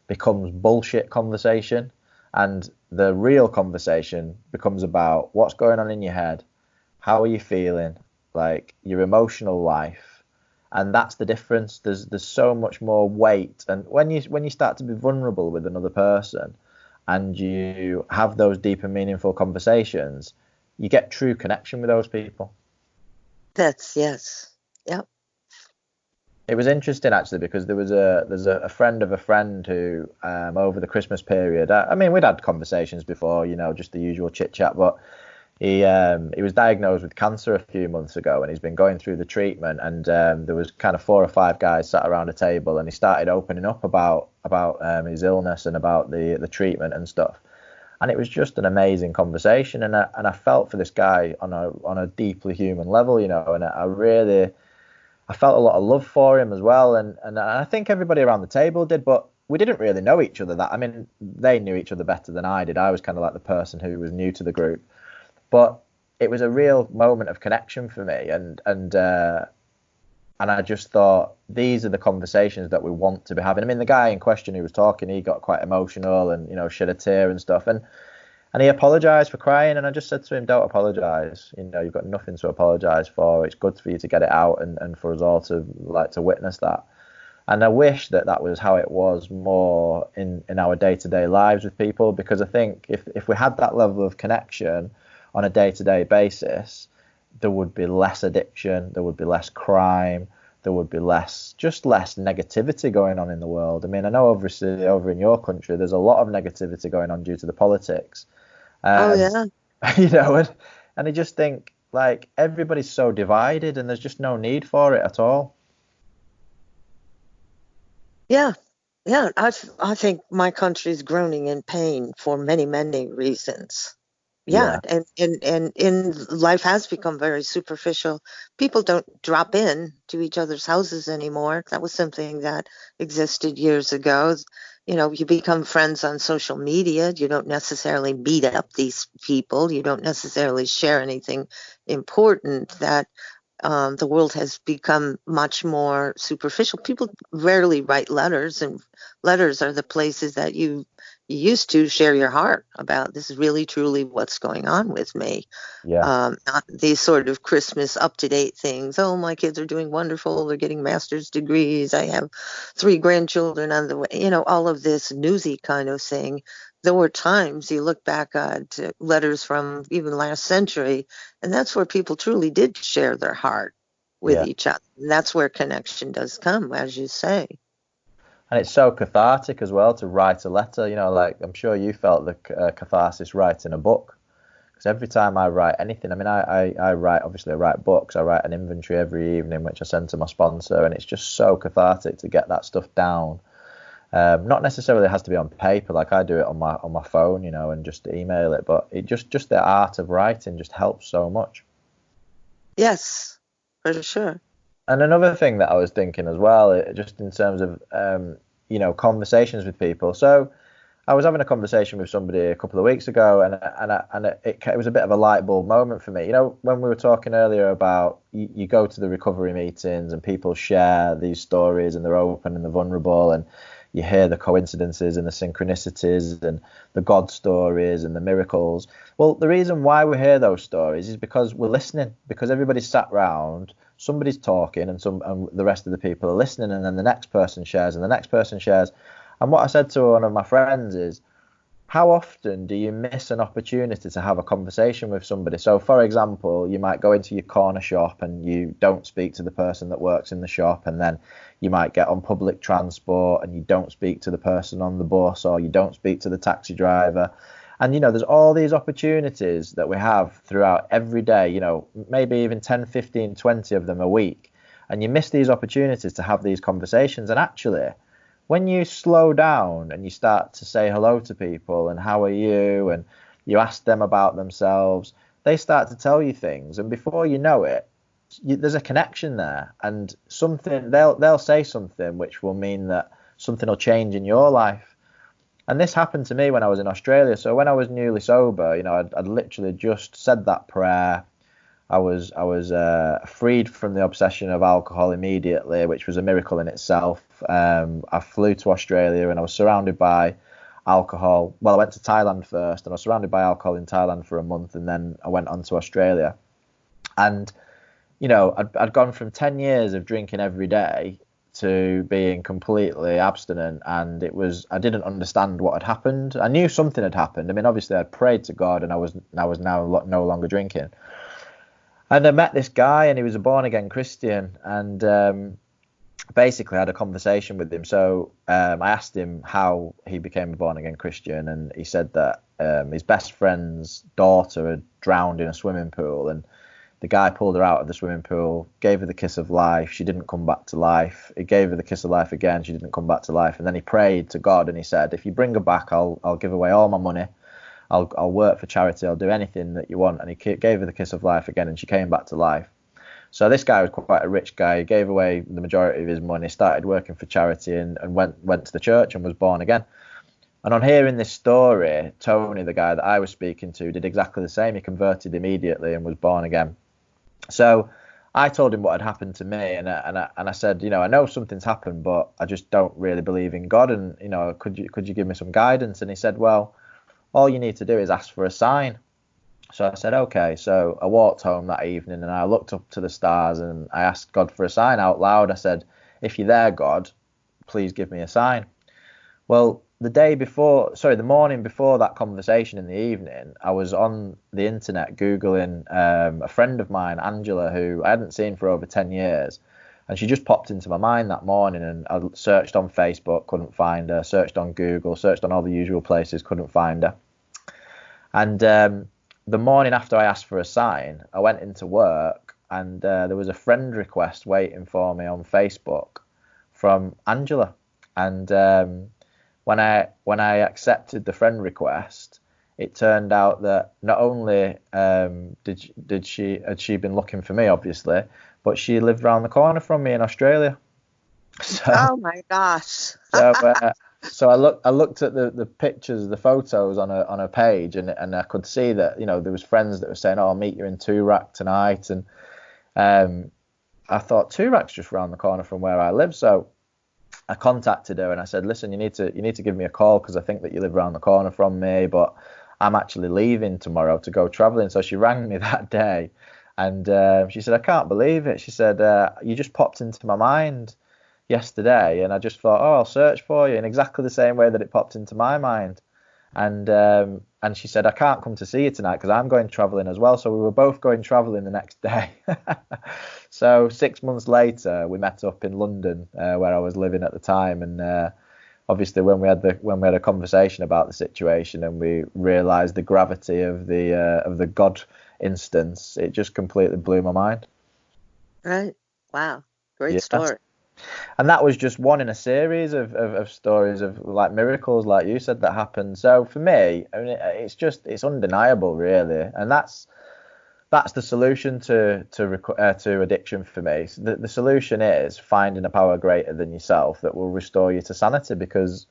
becomes bullshit conversation, and the real conversation becomes about what's going on in your head, how are you feeling, like your emotional life. And that's the difference. There's so much more weight, and when you start to be vulnerable with another person and you have those deep and meaningful conversations, you get true connection with those people. Yes. Yep. It was interesting actually, because there's a friend of a friend who over the Christmas period. I mean, we'd had conversations before, just the usual chit chat, but he was diagnosed with cancer a few months ago, and he's been going through the treatment. And there was kind of 4 or 5 guys sat around a table, and he started opening up about his illness and about the treatment and stuff. And it was just an amazing conversation, and I felt for this guy on a deeply human level, and I felt a lot of love for him as well, and I think everybody around the table did, but we didn't really know each other that. I mean, they knew each other better than I did. I was kind of like the person who was new to the group, but it was a real moment of connection for me, and I just thought these are the conversations that we want to be having. I mean, the guy in question who was talking, he got quite emotional and shed a tear and stuff, and he apologized for crying, and I just said to him, don't apologize. You've got nothing to apologize for. It's good for you to get it out, and for us all to witness that. And I wish that was how it was more in our day-to-day lives with people, because I think if we had that level of connection on a day-to-day basis, there would be less addiction, there would be less crime, there would be less negativity going on in the world. I mean, I know obviously over in your country, there's a lot of negativity going on due to the politics. Oh, Um, yeah. and I just think, like, everybody's so divided, and there's just no need for it at all. Yeah. Yeah. I think my country's groaning in pain for many, many reasons. Yeah, Yeah, and life has become very superficial. People don't drop in to each other's houses anymore. That was something that existed years ago. You become friends on social media. You don't necessarily meet up these people. You don't necessarily share anything important. That the world has become much more superficial. People rarely write letters, and letters are the places that you used to share your heart about, this is really truly what's going on with me. yeah, Not these sort of Christmas up-to-date things. Oh, my kids are doing wonderful. They're getting master's degrees. I have 3 grandchildren on the way. All of this newsy kind of thing. There were times you look back at letters from even last century, and that's where people truly did share their heart with yeah. each other. And that's where connection does come, as you say. And it's so cathartic as well to write a letter. Like, I'm sure you felt the catharsis writing a book. Because every time I write anything, I mean, I write, obviously I write books, I write an inventory every evening, which I send to my sponsor, and it's just so cathartic to get that stuff down. Not necessarily has to be on paper, like I do it on my phone, and just email it, but it just the art of writing just helps so much. Yes, for sure. And another thing that I was thinking as well, just in terms of conversations with people. So I was having a conversation with somebody a couple of weeks ago, and it was a bit of a light bulb moment for me. When we were talking earlier about you go to the recovery meetings and people share these stories and they're open and they're vulnerable, and you hear the coincidences and the synchronicities and the God stories and the miracles. Well, the reason why we hear those stories is because we're listening, because everybody's sat round, somebody's talking, and the rest of the people are listening, and then the next person shares and the next person shares. And what I said to one of my friends is, how often do you miss an opportunity to have a conversation with somebody? So, for example, you might go into your corner shop and you don't speak to the person that works in the shop, and then you might get on public transport and you don't speak to the person on the bus, or you don't speak to the taxi driver. And, there's all these opportunities that we have throughout every day, maybe even 10, 15, 20 of them a week. And you miss these opportunities to have these conversations. And actually, when you slow down and you start to say hello to people and how are you, and you ask them about themselves, they start to tell you things, and before you know it, there's a connection there, and something they'll say something which will mean that something will change in your life. And this happened to me when I was in Australia. So when I was newly sober, I'd literally just said that prayer. I was freed from the obsession of alcohol immediately, which was a miracle in itself. I flew to Australia and I was surrounded by alcohol. Well, I went to Thailand first, and I was surrounded by alcohol in Thailand for a month, and then I went on to Australia. And I'd gone from 10 years of drinking every day to being completely abstinent, and I didn't understand what had happened. I knew something had happened. I mean, obviously I'd prayed to God, and I was now no longer drinking. And I met this guy, and he was a born-again Christian, and basically I had a conversation with him. So I asked him how he became a born-again Christian, and he said that his best friend's daughter had drowned in a swimming pool, and the guy pulled her out of the swimming pool, gave her the kiss of life. She didn't come back to life. He gave her the kiss of life again. She didn't come back to life. And then he prayed to God, and he said, if you bring her back, I'll give away all my money. I'll work for charity. I'll do anything that you want. And he gave her the kiss of life again, and she came back to life. So this guy was quite a rich guy. He gave away the majority of his money, started working for charity, and went to the church and was born again. And on hearing this story, Tony, the guy that I was speaking to, did exactly the same. He converted immediately and was born again. So I told him what had happened to me, and I said, I know something's happened, but I just don't really believe in God, and could you give me some guidance? And he said, well, all you need to do is ask for a sign. So I said, okay. So I walked home that evening, and I looked up to the stars, and I asked God for a sign out loud. I said, if you're there, God, please give me a sign. Well, the morning before that conversation in the evening, I was on the internet Googling a friend of mine, Angela, who I hadn't seen for over 10 years. And she just popped into my mind that morning, and I searched on Facebook, couldn't find her, searched on Google, searched on all the usual places, couldn't find her. And the morning after I asked for a sign, I went into work, and there was a friend request waiting for me on Facebook from Angela. And when I accepted the friend request, it turned out that not only had she been looking for me, obviously, but she lived around the corner from me in Australia. So, oh my gosh! So I looked at the pictures, the photos on a page, and I could see that there was friends that were saying, "Oh, I'll meet you in Toorak tonight," and I thought Toorak's just around the corner from where I live. So I contacted her and I said, "Listen, you need to give me a call, because I think that you live around the corner from me, but I'm actually leaving tomorrow to go travelling." So she rang me that day, and she said, "I can't believe it." She said, "You just popped into my mind yesterday, and I just thought, oh, I'll search for you," in exactly the same way that it popped into my mind. And she said, "I can't come to see you tonight because I'm going travelling as well." So we were both going travelling the next day. So 6 months later, we met up in London, where I was living at the time, and obviously when we had a conversation about the situation, and we realised the gravity of the God instance, it just completely blew my mind. Right. Wow. Great story. And that was just one in a series of stories of like miracles, like you said, that happened. So for me, I mean, it's undeniable, really, and that's the solution to addiction for me. So the solution is finding a power greater than yourself that will restore you to sanity, because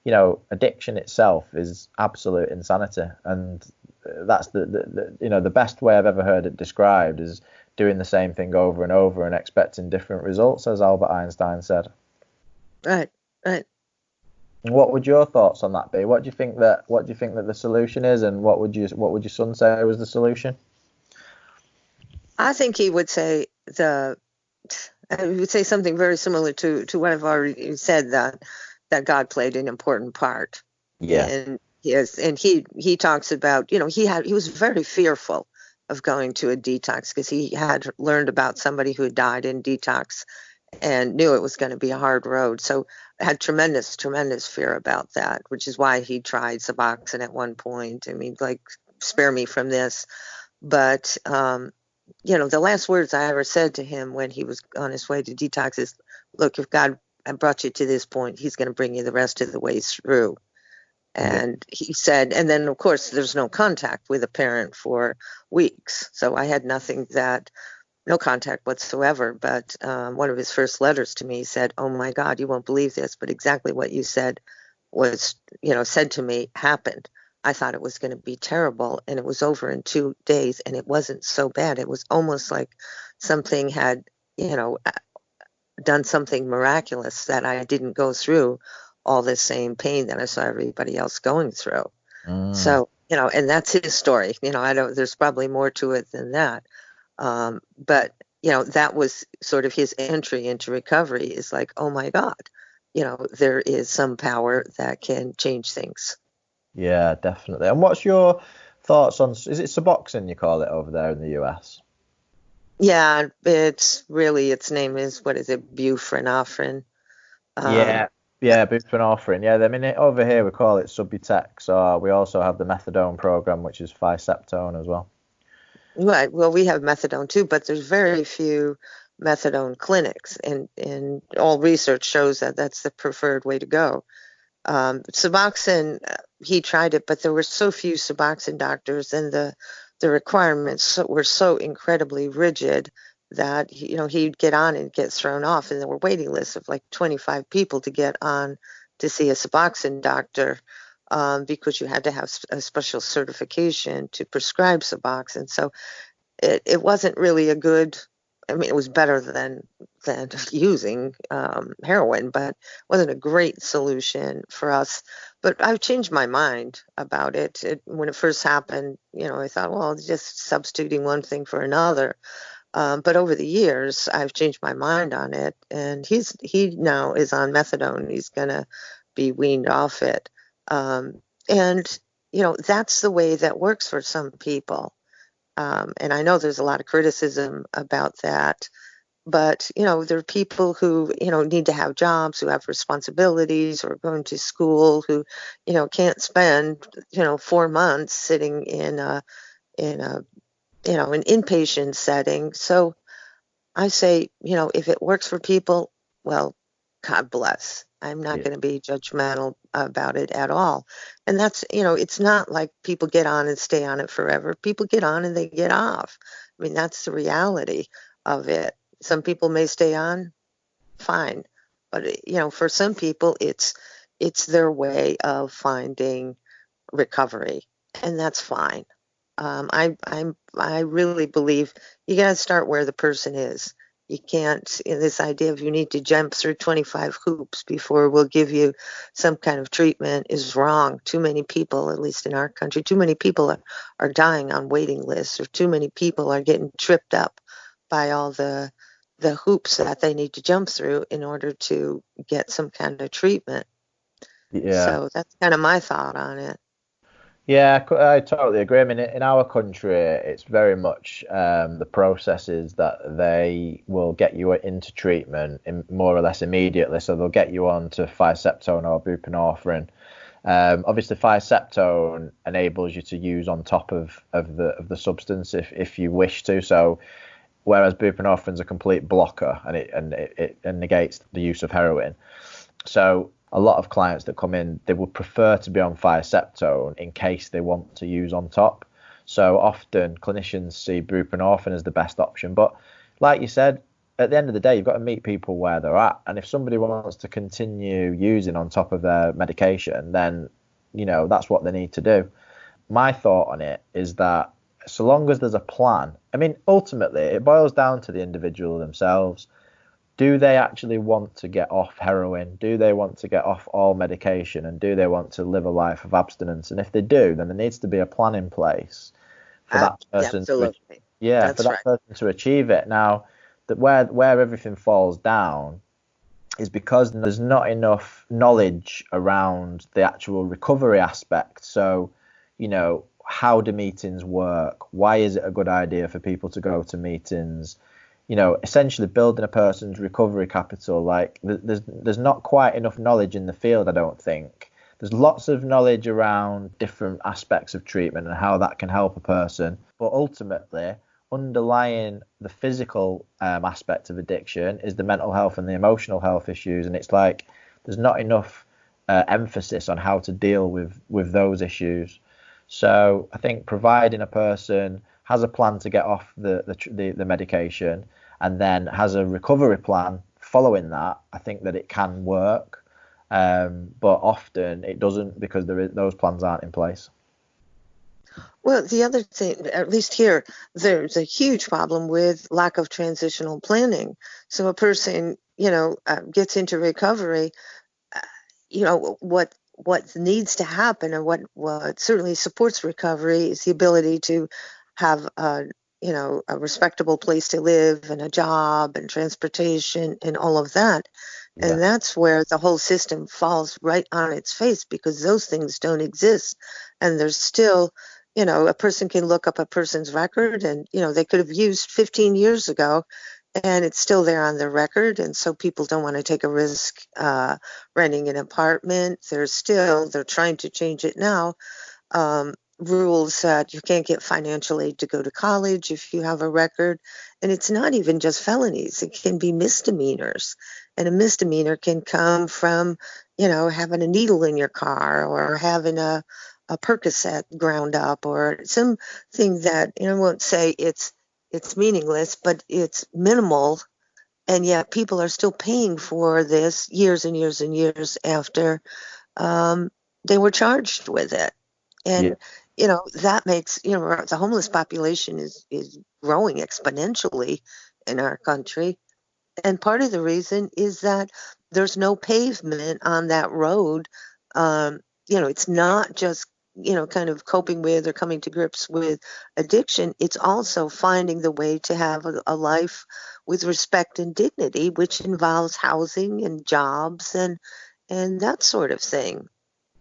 addiction itself is absolute insanity, and that's the best way I've ever heard it described is doing the same thing over and over and expecting different results, as Albert Einstein said. Right. What would your thoughts on that be? What do you think that the solution is, and what would your son say was the solution? I think he would say something very similar to what I've already said, that God played an important part in Yes, and he talks about, he was very fearful of going to a detox because he had learned about somebody who had died in detox and knew it was going to be a hard road. So had tremendous, tremendous fear about that, which is why he tried Suboxone at one point. I mean, like, spare me from this. But, the last words I ever said to him when he was on his way to detox is, look, if God brought you to this point, he's going to bring you the rest of the way through. Yeah. And he said, and then of course there's no contact with a parent for weeks. So I had no contact whatsoever. But one of his first letters to me said, oh my God, you won't believe this, but exactly what you said was, said to me happened. I thought it was going to be terrible, and it was over in 2 days, and it wasn't so bad. It was almost like something had, done something miraculous, that I didn't go through all the same pain that I saw everybody else going through. Mm. So, and that's his story. There's probably more to it than that. But, that was sort of his entry into recovery, is like, oh my God, there is some power that can change things. Yeah, definitely. And what's your thoughts on, is it Suboxone you call it over there in the US? Yeah, its name is, what is it, buprenorphine. Yeah, yeah, buprenorphine. Yeah, I mean, over here we call it Subutex, or we also have the methadone program, which is Ficeptone as well. Right. Well, we have methadone too, but there's very few methadone clinics, and all research shows that that's the preferred way to go. Suboxone, he tried it, but there were so few Suboxone doctors, and the requirements were so incredibly rigid that he'd get on and get thrown off, and there were waiting lists of like 25 people to get on to see a Suboxone doctor, because you had to have a special certification to prescribe Suboxone. So it wasn't really a good. I mean, it was better than using heroin, but wasn't a great solution for us. But I've changed my mind about it. When it first happened, I thought, well, it's just substituting one thing for another. But over the years, I've changed my mind on it, and he now is on methadone. He's gonna be weaned off it, and that's the way that works for some people. And I know there's a lot of criticism about that, but there are people who need to have jobs, who have responsibilities, or going to school, who can't spend 4 months sitting in a an inpatient setting. So I say, if it works for people, well, God bless. I'm not Yeah. going to be judgmental about it at all. And that's, it's not like people get on and stay on it forever. People get on and they get off. I mean, that's the reality of it. Some people may stay on, fine. But, for some people, it's their way of finding recovery, and that's fine. I really believe you got to start where the person is. You can't, this idea of you need to jump through 25 hoops before we'll give you some kind of treatment is wrong. Too many people, at least in our country, too many people are dying on waiting lists, or too many people are getting tripped up by all the hoops that they need to jump through in order to get some kind of treatment. Yeah. So that's kind of my thought on it. Yeah, I totally agree. I mean, in our country, it's very much the processes that they will get you into treatment more or less immediately. So they'll get you on to Ficeptone or buprenorphine. Obviously, Ficeptone enables you to use on top of the substance if you wish to. So whereas buprenorphine is a complete blocker, and it negates the use of heroin. So a lot of clients that come in, they would prefer to be on Ficeptone in case they want to use on top. So often clinicians see buprenorphine as the best option. But like you said, at the end of the day, you've got to meet people where they're at. And if somebody wants to continue using on top of their medication, then, that's what they need to do. My thought on it is that so long as there's a plan, I mean, ultimately, it boils down to the individual themselves. Do they actually want to get off heroin? Do they want to get off all medication? And do they want to live a life of abstinence? And if they do, then there needs to be a plan in place for that person Absolutely. person to achieve it. Now, that where everything falls down is because there's not enough knowledge around the actual recovery aspect. So, how do meetings work? Why is it a good idea for people to go to meetings? Essentially building a person's recovery capital. Like there's not quite enough knowledge in the field, I don't think. There's lots of knowledge around different aspects of treatment and how that can help a person. But ultimately, underlying the physical aspect of addiction is the mental health and the emotional health issues. And it's like there's not enough emphasis on how to deal with those issues. So I think providing a person has a plan to get off the medication and then has a recovery plan following that, I think that it can work. But often it doesn't because those plans aren't in place. Well, the other thing, at least here, there's a huge problem with lack of transitional planning. So a person, gets into recovery, what needs to happen and what certainly supports recovery is the ability to have a respectable place to live and a job and transportation and all of that. Yeah. And that's where the whole system falls right on its face because those things don't exist. And there's still, a person can look up a person's record and, they could have used 15 years ago and it's still there on their record. And so people don't want to take a risk renting an apartment. They're trying to change it now. Rules that you can't get financial aid to go to college if you have a record. And it's not even just felonies. It can be misdemeanors. And a misdemeanor can come from, having a needle in your car or having a Percocet ground up or something that, I won't say it's meaningless, but it's minimal. And yet people are still paying for this years and years and years after they were charged with it. And, that makes, the homeless population is growing exponentially in our country. And part of the reason is that there's no pavement on that road. It's not just, kind of coping with or coming to grips with addiction. It's also finding the way to have a life with respect and dignity, which involves housing and jobs and that sort of thing.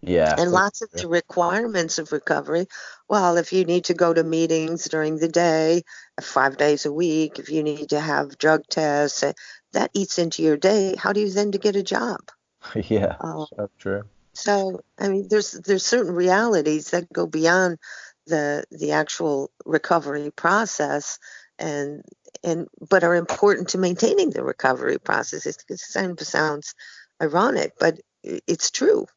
Yeah. And lots of the requirements of recovery. Well, if you need to go to meetings during the day, 5 days a week, if you need to have drug tests, that eats into your day. How do you then to get a job? Yeah, so true. So, I mean, there's certain realities that go beyond the actual recovery process but are important to maintaining the recovery process. It kind of sounds ironic, but it's true.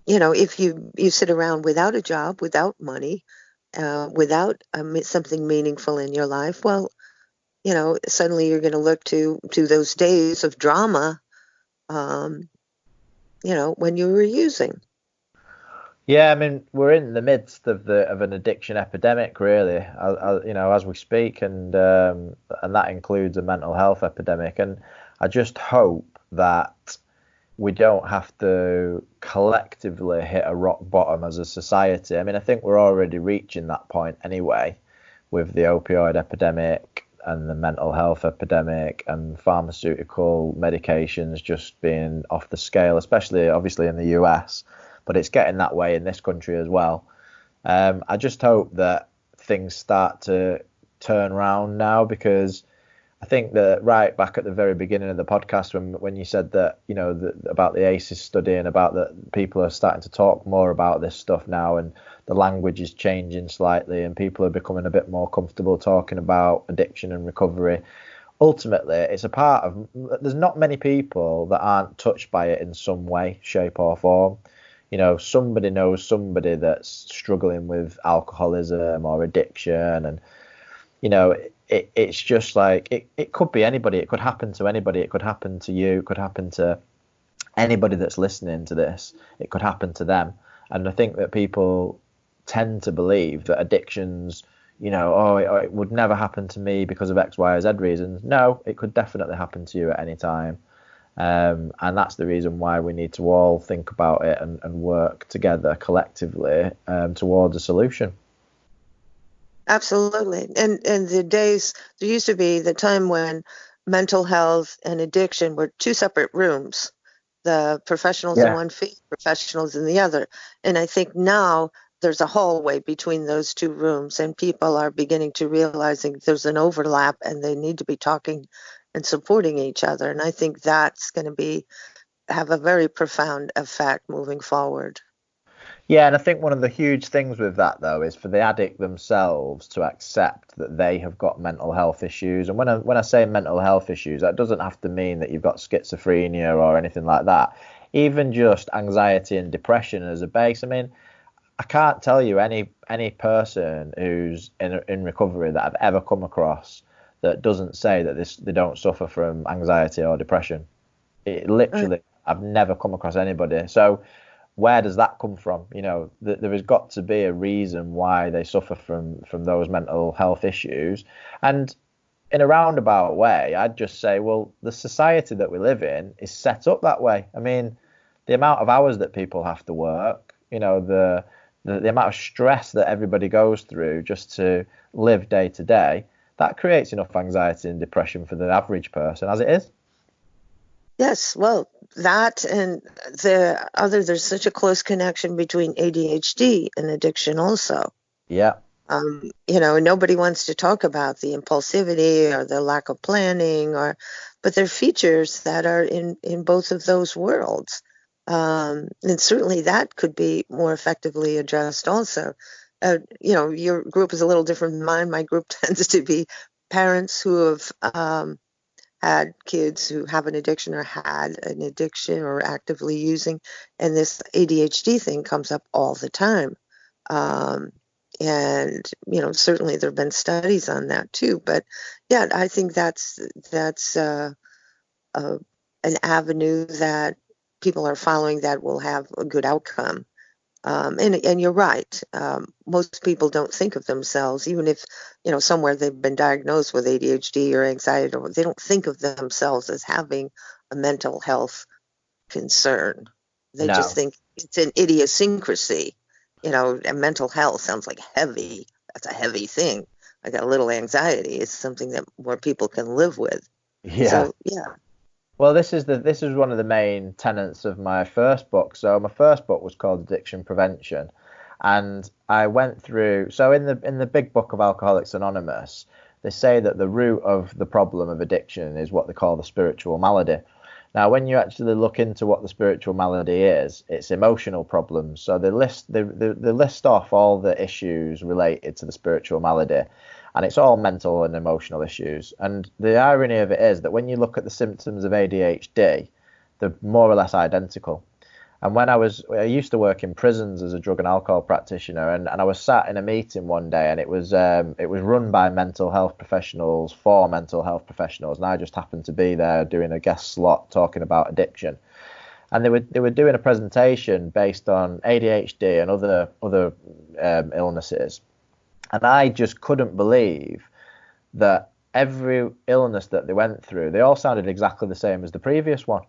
If you sit around without a job, without money, without something meaningful in your life, well, suddenly you're going to look to those days of drama, when you were using. Yeah, I mean, we're in the midst of an addiction epidemic, really, as we speak, and that includes a mental health epidemic. And I just hope that we don't have to collectively hit a rock bottom as a society. I mean, I think we're already reaching that point anyway, with the opioid epidemic and the mental health epidemic and pharmaceutical medications just being off the scale, especially obviously in the US, but it's getting that way in this country as well. I just hope that things start to turn around now, because I think that right back at the very beginning of the podcast, when you said that, about the ACEs study and about that people are starting to talk more about this stuff now, and the language is changing slightly and people are becoming a bit more comfortable talking about addiction and recovery. Ultimately, it's a part of, there's not many people that aren't touched by it in some way, shape or form. Somebody knows somebody that's struggling with alcoholism or addiction, and it's just like it could be anybody. It could happen to anybody. It could happen to you. It could happen to anybody that's listening to this. It could happen to them. And I think that people tend to believe that addictions, it would never happen to me because of X, Y, or Z reasons. No, it could definitely happen to you at any time. And that's the reason why we need to all think about it and work together collectively towards a solution. Absolutely. And the days, there used to be the time when mental health and addiction were two separate rooms. The professionals in one field, professionals in the other. And I think now there's a hallway between those two rooms, and people are beginning to realizing there's an overlap and they need to be talking and supporting each other. And I think that's going to have a very profound effect moving forward. Yeah, and I think one of the huge things with that, though, is for the addict themselves to accept that they have got mental health issues. And when I say mental health issues, that doesn't have to mean that you've got schizophrenia or anything like that. Even just anxiety and depression as a base. I mean, I can't tell you any person who's in recovery that I've ever come across that doesn't say that they don't suffer from anxiety or depression. It literally, I've never come across anybody. So where does that come from? You know, there has got to be a reason why they suffer from those mental health issues. And in a roundabout way, I'd just say, well, the society that we live in is set up that way. I mean, the amount of hours that people have to work, you know, the amount of stress that everybody goes through just to live day to day, that creates enough anxiety and depression for the average person as it is. Yes, well, that and there's such a close connection between ADHD and addiction also. Yeah. Nobody wants to talk about the impulsivity or the lack of planning, but there are features that are in both of those worlds. And certainly that could be more effectively addressed also. Your group is a little different than mine. My group tends to be parents who have had kids who have an addiction or had an addiction or actively using, and this ADHD thing comes up all the time. And certainly there have been studies on that too. But yeah, I think that's an avenue that people are following that will have a good outcome. And you're right. Most people don't think of themselves, even if, somewhere they've been diagnosed with ADHD or anxiety, they don't think of themselves as having a mental health concern. They just think it's an idiosyncrasy. And mental health sounds like heavy. That's a heavy thing. Like a little anxiety is something that more people can live with. Yeah. So, yeah. Well, this is one of the main tenets of my first book. So my first book was called Addiction Prevention, and I went through. So in the big book of Alcoholics Anonymous, they say that the root of the problem of addiction is what they call the spiritual malady. Now, when you actually look into what the spiritual malady is, it's emotional problems. So they list off all the issues related to the spiritual malady. And it's all mental and emotional issues. And the irony of it is that when you look at the symptoms of ADHD, they're more or less identical. And when I used to work in prisons as a drug and alcohol practitioner, and I was sat in a meeting one day, and it was run by mental health professionals for mental health professionals, and I just happened to be there doing a guest slot talking about addiction. And they were doing a presentation based on ADHD and other illnesses. And I just couldn't believe that every illness that they went through, they all sounded exactly the same as the previous one.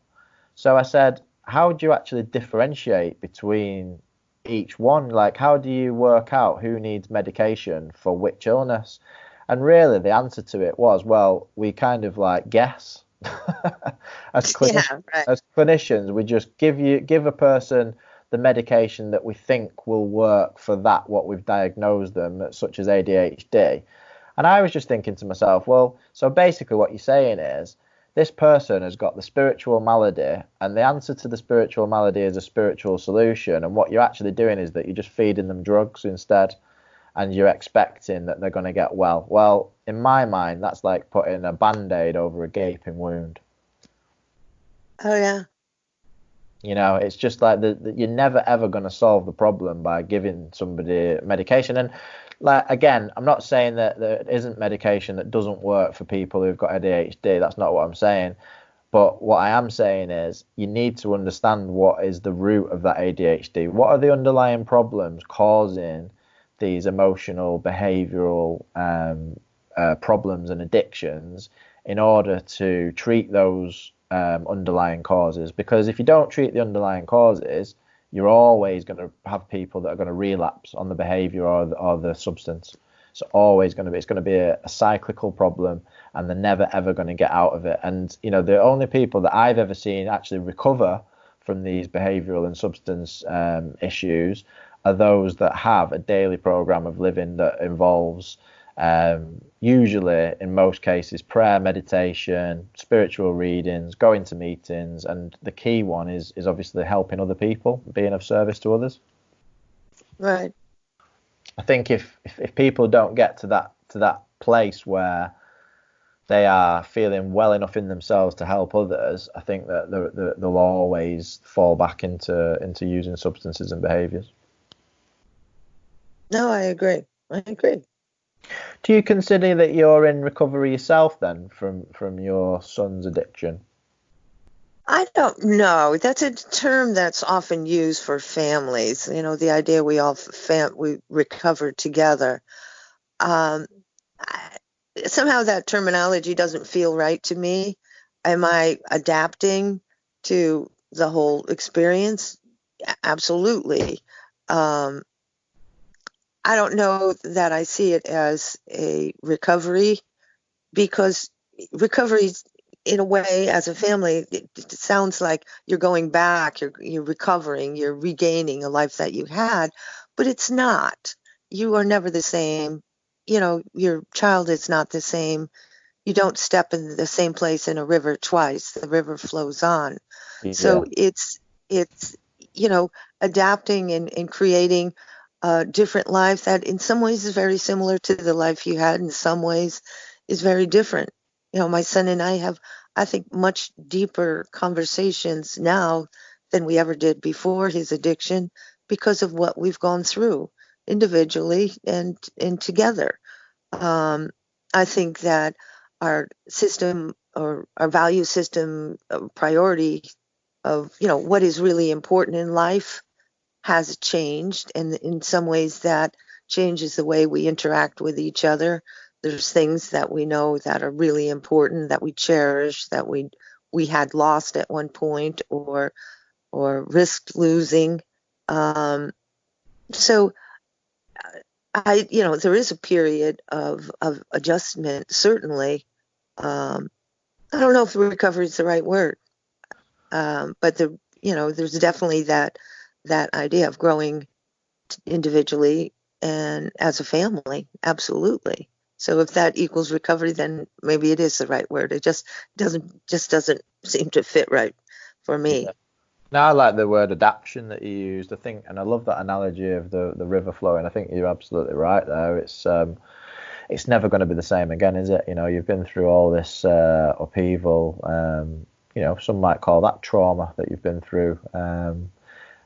So I said, how do you actually differentiate between each one? Like, how do you work out who needs medication for which illness? And really the answer to it was, well, we kind of like guess. As clinicians, we just give a person the medication that we think will work for that, what we've diagnosed them, such as ADHD. And I was just thinking to myself, well, so basically what you're saying is this person has got the spiritual malady, and the answer to the spiritual malady is a spiritual solution. And what you're actually doing is that you're just feeding them drugs instead, and you're expecting that they're going to get well. Well, in my mind, that's like putting a Band-Aid over a gaping wound. Oh, yeah. It's just like you're never ever going to solve the problem by giving somebody medication. And like, again, I'm not saying that there isn't medication that doesn't work for people who've got ADHD. That's not what I'm saying. But what I am saying is you need to understand what is the root of that ADHD. What are the underlying problems causing these emotional, behavioral problems and addictions in order to treat those underlying causes? Because if you don't treat the underlying causes, you're always going to have people that are going to relapse on the behavior or the substance. It's always going to be, it's going to be a cyclical problem, and they're never ever going to get out of it. And the only people that I've ever seen actually recover from these behavioural and substance issues are those that have a daily program of living that involves usually, in most cases, prayer, meditation, spiritual readings, going to meetings, and the key one is obviously helping other people, being of service to others. Right. I think if people don't get to that place where they are feeling well enough in themselves to help others, I think that they'll always fall back into using substances and behaviours. No, I agree. Do you consider that you're in recovery yourself then from your son's addiction? I don't know. That's a term that's often used for families. The idea we all we recover together. Somehow that terminology doesn't feel right to me. Am I adapting to the whole experience? Absolutely. I don't know that I see it as a recovery, because recovery, in a way, as a family, it sounds like you're going back, you're recovering, you're regaining a life that you had, but it's not. You are never the same. Your child is not the same. You don't step in the same place in a river twice. The river flows on. Yeah. So it's adapting and creating a different life that in some ways is very similar to the life you had, in some ways is very different. My son and I have, I think, much deeper conversations now than we ever did before his addiction, because of what we've gone through individually and together. I think that our system, or our value system, priority of what is really important in life has changed, and in some ways that changes the way we interact with each other. There's things that we know that are really important, that we cherish, that we had lost at one point, or risked losing. So there is a period of adjustment, certainly. I don't know if recovery is the right word, but there's definitely that idea of growing individually and as a family. Absolutely. So if that equals recovery, then maybe it is the right word. It just doesn't seem to fit right for me. Yeah. No, I like the word adaptation that you used. I think, and I love that analogy of the river flowing. I think you're absolutely right there. It's never going to be the same again, is it? You've been through all this upheaval. Some might call that trauma that you've been through.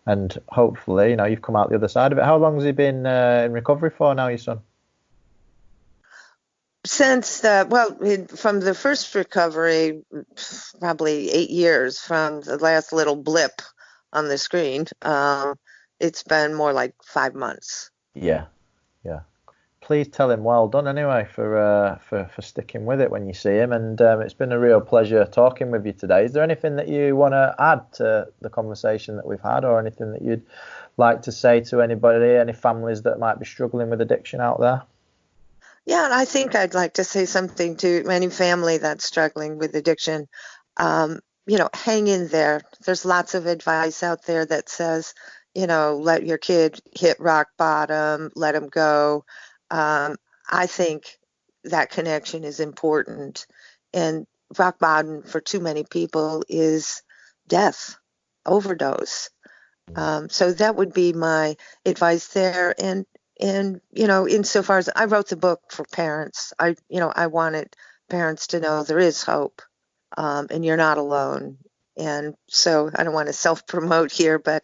And hopefully, you've come out the other side of it. How long has he been in recovery for now, your son? Since from the first recovery, probably 8 years from the last little blip on the screen. It's been more like 5 months. Yeah. Please tell him well done anyway for sticking with it when you see him. And it's been a real pleasure talking with you today. Is there anything that you want to add to the conversation that we've had, or anything that you'd like to say to anybody, any families that might be struggling with addiction out there? Yeah, and I think I'd like to say something to any family that's struggling with addiction. Hang in there. There's lots of advice out there that says, let your kid hit rock bottom, let him go. I think that connection is important. And rock bottom for too many people is death, overdose. So that would be my advice there. And insofar as I wrote the book for parents, I wanted parents to know there is hope, and you're not alone. And so I don't want to self-promote here, but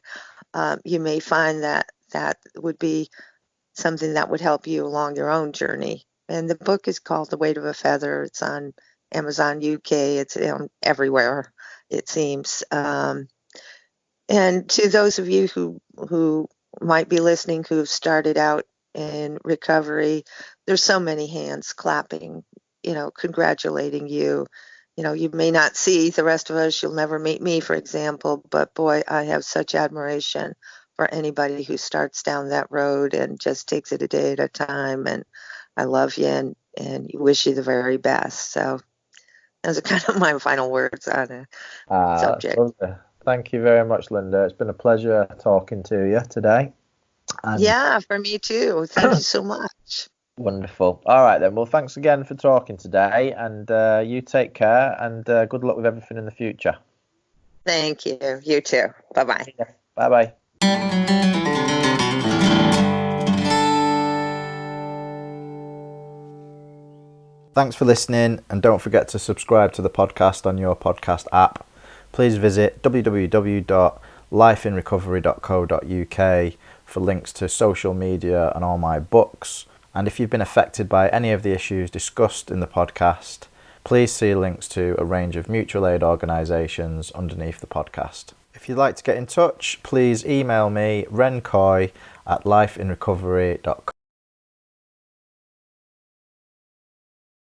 you may find that would be something that would help you along your own journey. And the book is called The Weight of a Feather. It's on Amazon UK. It's everywhere, it seems. And to those of you who might be listening, who have started out in recovery, there's so many hands clapping, congratulating you. You may not see the rest of us. You'll never meet me, for example, but boy, I have such admiration for anybody who starts down that road and just takes it a day at a time. And I love you and wish you the very best. So those are kind of my final words on the That's subject. lovely. Thank you very much, Lynda. It's been a pleasure talking to you today. And Yeah, for me too. Thank you so much. wonderful. All right then. Well, thanks again for talking today, and you take care, and good luck with everything in the future. Thank you. You too. Bye-bye. Bye bye. Thanks for listening, and don't forget to subscribe to the podcast on your podcast app. Please visit www.lifeinrecovery.co.uk for links to social media and all my books. And if you've been affected by any of the issues discussed in the podcast, please see links to a range of mutual aid organisations underneath the podcast. If you'd like to get in touch, please email me, rencoy@lifeinrecovery.co.uk.